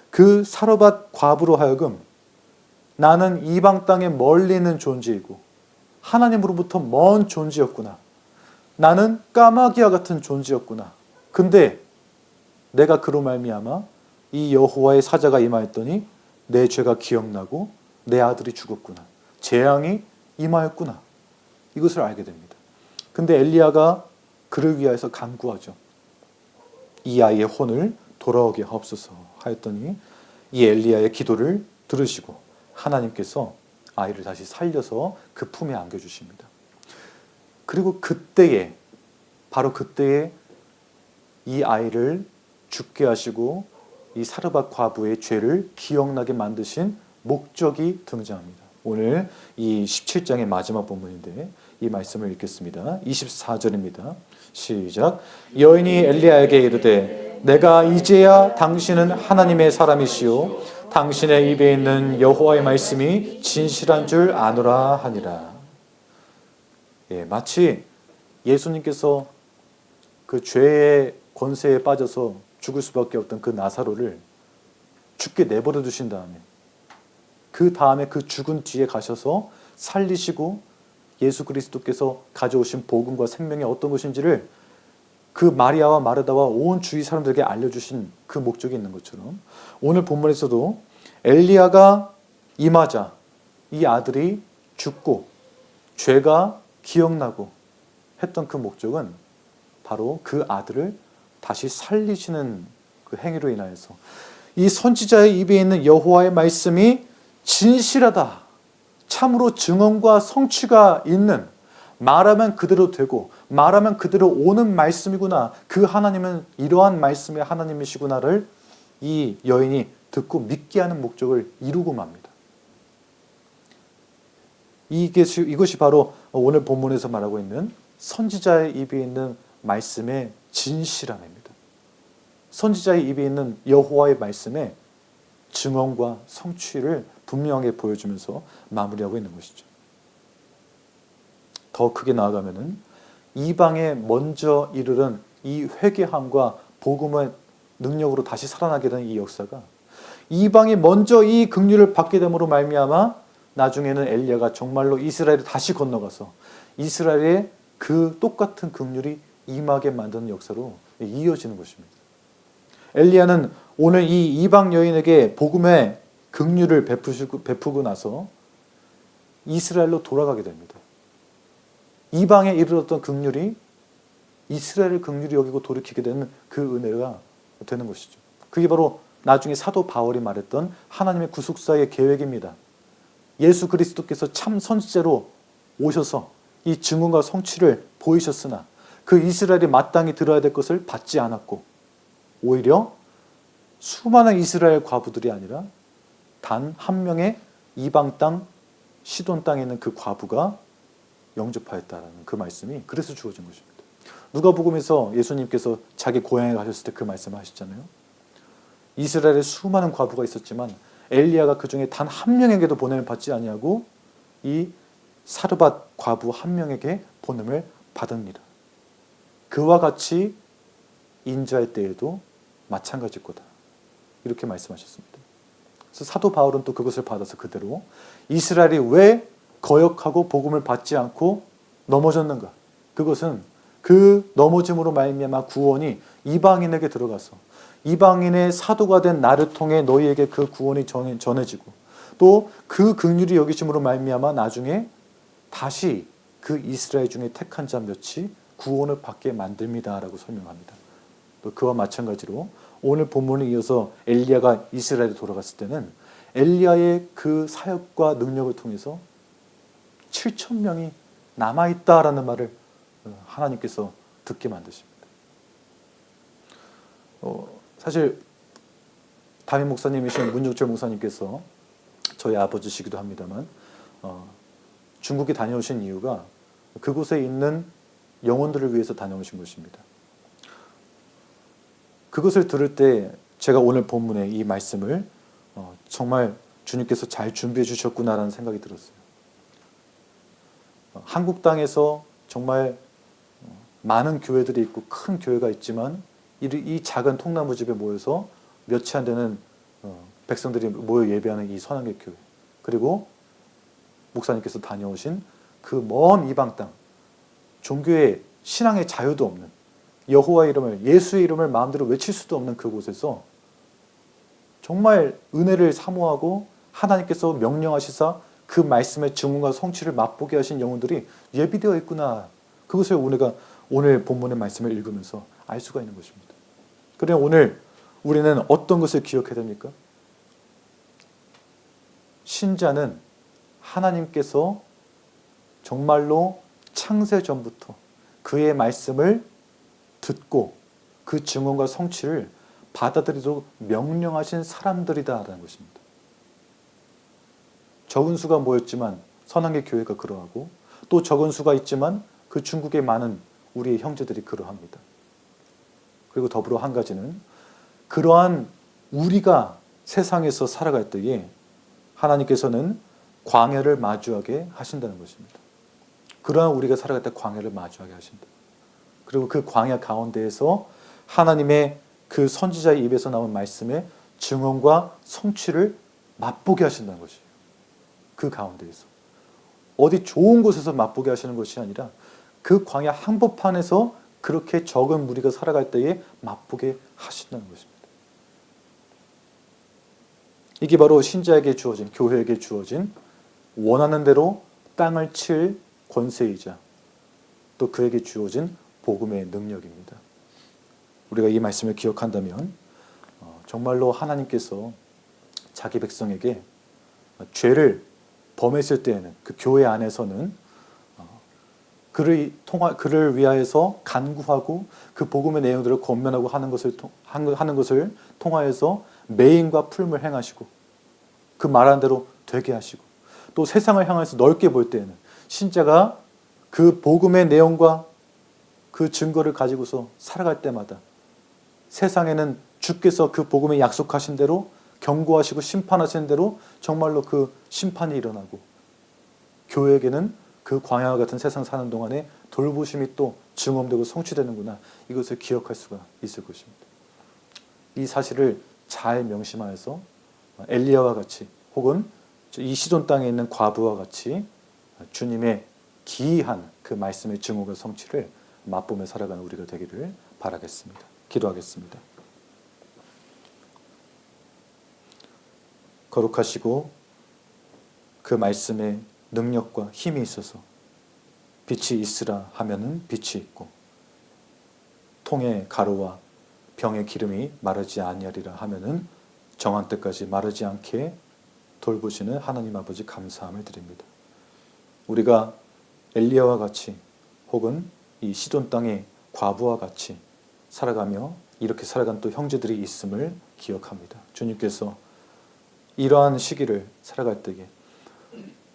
그 사르밧 과부로 하여금 나는 이방 땅에 멀리 있는 존재이고 하나님으로부터 먼 존재였구나. 나는 까마귀와 같은 존재였구나. 근데 내가 그로 말미암아 이 여호와의 사자가 임하였더니 내 죄가 기억나고 내 아들이 죽었구나. 재앙이 임하였구나. 이것을 알게 됩니다. 근데 엘리야가 그를 위하여서 간구하죠. 이 아이의 혼을 돌아오게 하옵소서 하였더니 이 엘리야의 기도를 들으시고 하나님께서 아이를 다시 살려서 그 품에 안겨주십니다. 그리고 그때에, 바로 그때에 이 아이를 죽게 하시고 이 사르밧 과부의 죄를 기억나게 만드신 목적이 등장합니다. 오늘 이 17장의 마지막 본문인데 이 말씀을 읽겠습니다. 24절입니다. 시작. 여인이 엘리야에게 이르되 내가 이제야 당신은 하나님의 사람이시요 당신의 입에 있는 여호와의 말씀이 진실한 줄 아노라 하니라. 예, 마치 예수님께서 그 죄의 권세에 빠져서 죽을 수밖에 없던 그 나사로를 죽게 내버려 두신 다음에 그 죽은 뒤에 가셔서 살리시고 예수 그리스도께서 가져오신 복음과 생명이 어떤 것인지를 그 마리아와 마르다와 온 주위 사람들에게 알려주신 그 목적이 있는 것처럼 오늘 본문에서도 엘리야가 임하자 이 아들이 죽고 죄가 기억나고 했던 그 목적은 바로 그 아들을 다시 살리시는 그 행위로 인하여서 이 선지자의 입에 있는 여호와의 말씀이 진실하다, 참으로 증언과 성취가 있는, 말하면 그대로 되고 말하면 그대로 오는 말씀이구나, 그 하나님은 이러한 말씀의 하나님이시구나를 이 여인이 듣고 믿게 하는 목적을 이루고 맙니다. 이것이 바로 오늘 본문에서 말하고 있는 선지자의 입에 있는 말씀의 진실함입니다. 선지자의 입에 있는 여호와의 말씀의 증언과 성취를 분명하게 보여주면서 마무리하고 있는 것이죠. 더 크게 나아가면은 이방에 먼저 이르는 이 회개함과 복음의 능력으로 다시 살아나게 되는 이 역사가 이방이 먼저 이 긍휼을 받게 됨으로 말미암아 나중에는 엘리야가 정말로 이스라엘을 다시 건너가서 이스라엘의 그 똑같은 긍휼이 임하게 만드는 역사로 이어지는 것입니다. 엘리야는 오늘 이 이방 여인에게 복음의 긍휼을 베푸고 나서 이스라엘로 돌아가게 됩니다. 이방에 이르렀던 긍휼이 이스라엘을 긍휼히 여기고 돌이키게 되는 그 은혜가 되는 것이죠. 그게 바로 나중에 사도 바울이 말했던 하나님의 구속사의 계획입니다. 예수 그리스도께서 참 선지자로 오셔서 이 증언과 성취를 보이셨으나 그 이스라엘이 마땅히 들어야 될 것을 받지 않았고 오히려 수많은 이스라엘 과부들이 아니라 단 한 명의 이방 땅 시돈 땅에 있는 그 과부가 영접하였다라는 그 말씀이 그래서 주어진 것입니다. 누가복음에서 예수님께서 자기 고향에 가셨을 때 그 말씀을 하셨잖아요. 이스라엘에 수많은 과부가 있었지만 엘리야가 그 중에 단 한 명에게도 보냄을 받지 아니하고 이 사르밧 과부 한 명에게 보냄을 받으니라. 그와 같이 인자의 때에도 마찬가지일 거다. 이렇게 말씀하셨습니다. 그래서 사도 바울은 또 그것을 받아서 그대로 이스라엘이 왜 거역하고 복음을 받지 않고 넘어졌는가? 그것은 그 넘어짐으로 말미암아 구원이 이방인에게 들어가서 이방인의 사도가 된 나를 통해 너희에게 그 구원이 전해지고 또 그 긍휼이 여기심으로 말미암아 나중에 다시 그 이스라엘 중에 택한 자 몇이 구원을 받게 만듭니다라고 설명합니다. 또 그와 마찬가지로 오늘 본문에 이어서 엘리야가 이스라엘에 돌아갔을 때는 엘리야의 그 사역과 능력을 통해서 7,000명이 남아있다라는 말을 하나님께서 듣게 만드십니다. 사실 담임 목사님이신 문육철 목사님께서 저희 아버지시기도 합니다만 중국에 다녀오신 이유가 그곳에 있는 영혼들을 위해서 다녀오신 것입니다. 그것을 들을 때 제가 오늘 본문의 이 말씀을 정말 주님께서 잘 준비해 주셨구나라는 생각이 들었어요. 한국 땅에서 정말 많은 교회들이 있고 큰 교회가 있지만 이 작은 통나무집에 모여서 몇이 안 되는 백성들이 모여 예배하는 이 선한계 교회, 그리고 목사님께서 다녀오신 그 먼 이방 땅, 종교의 신앙의 자유도 없는 여호와의 이름을, 예수의 이름을 마음대로 외칠 수도 없는 그곳에서 정말 은혜를 사모하고 하나님께서 명령하시사 그 말씀의 증언과 성취를 맛보게 하신 영혼들이 예비되어 있구나. 그것을 우리가 오늘 본문의 말씀을 읽으면서 알 수가 있는 것입니다. 그러나 오늘 우리는 어떤 것을 기억해야 됩니까? 신자는 하나님께서 정말로 창세 전부터 그의 말씀을 듣고 그 증언과 성취를 받아들이도록 명령하신 사람들이다라는 것입니다. 적은 수가 모였지만 선한계 교회가 그러하고 또 적은 수가 있지만 그 중국의 많은 우리의 형제들이 그러합니다. 그리고 더불어 한 가지는 그러한 우리가 세상에서 살아갈 때에 하나님께서는 광야를 마주하게 하신다는 것입니다. 그러한 우리가 살아갈 때 광야를 마주하게 하신다. 그리고 그 광야 가운데에서 하나님의 그 선지자의 입에서 나온 말씀의 증언과 성취를 맛보게 하신다는 것이에요. 그 가운데에서. 어디 좋은 곳에서 맛보게 하시는 것이 아니라 그 광야 한복판에서 그렇게 적은 무리가 살아갈 때에 맛보게 하신다는 것입니다. 이게 바로 신자에게 주어진, 교회에게 주어진 원하는 대로 땅을 칠 권세이자 또 그에게 주어진 복음의 능력입니다. 우리가 이 말씀을 기억한다면 정말로 하나님께서 자기 백성에게 죄를 범했을 때에는 그 교회 안에서는 그를 위하여서 간구하고 그 복음의 내용들을 권면하고 하는 것을 통하여서 매임과 풀물 행하시고 그 말한 대로 되게 하시고 또 세상을 향해서 넓게 볼 때에는 신자가 그 복음의 내용과 그 증거를 가지고서 살아갈 때마다 세상에는 주께서 그 복음에 약속하신 대로 경고하시고 심판하신 대로 정말로 그 심판이 일어나고 교회에게는 그 광야와 같은 세상 사는 동안에 돌보심이 또 증언되고 성취되는구나. 이것을 기억할 수가 있을 것입니다. 이 사실을 잘 명심하여서 엘리야와 같이 혹은 이 시돈 땅에 있는 과부와 같이 주님의 기이한 그 말씀의 증언과 성취를 맛보며 살아가는 우리가 되기를 바라겠습니다. 기도하겠습니다. 거룩하시고 그 말씀의 능력과 힘이 있어서 빛이 있으라 하면은 빛이 있고 통의 가루와 병의 기름이 마르지 아니하리라 하면은 정한 때까지 마르지 않게 돌보시는 하나님 아버지 감사함을 드립니다. 우리가 엘리야와 같이 혹은 이 시돈 땅의 과부와 같이 살아가며 이렇게 살아간 또 형제들이 있음을 기억합니다. 주님께서 이러한 시기를 살아갈 때에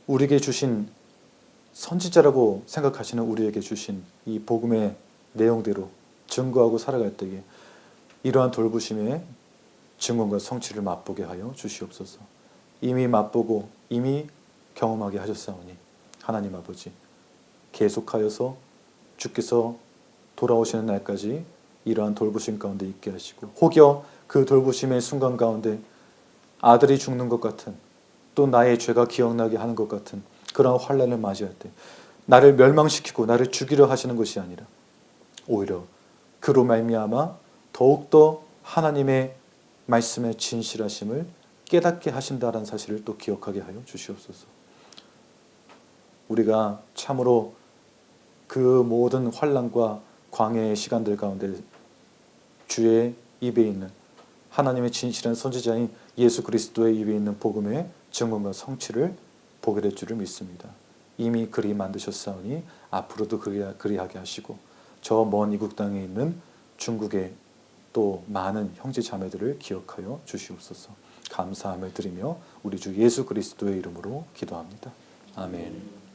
우리에게 주신 선지자라고 생각하시는 우리에게 주신 이 복음의 내용대로 증거하고 살아갈 때에 이러한 돌보심의 증언과 성취를 맛보게 하여 주시옵소서. 이미 맛보고 이미 경험하게 하셨사오니 하나님 아버지 계속하여서 주께서 돌아오시는 날까지 이러한 돌보심 가운데 있게 하시고 혹여 그 돌보심의 순간 가운데 아들이 죽는 것 같은 또 나의 죄가 기억나게 하는 것 같은 그런 환난을 맞이할 때 나를 멸망시키고 나를 죽이려 하시는 것이 아니라 오히려 그로 말미암아 더욱더 하나님의 말씀의 진실하심을 깨닫게 하신다는 사실을 또 기억하게 하여 주시옵소서. 우리가 참으로 그 모든 환난과 광야의 시간들 가운데 주의 입에 있는 하나님의 진실한 선지자인 예수 그리스도의 입에 있는 복음의 증언과 성취를 보게 될 줄을 믿습니다. 이미 그리 만드셨사오니 앞으로도 그리하게 하시고 저 먼 이국 땅에 있는 중국의 또 많은 형제 자매들을 기억하여 주시옵소서. 감사함을 드리며 우리 주 예수 그리스도의 이름으로 기도합니다. 아멘.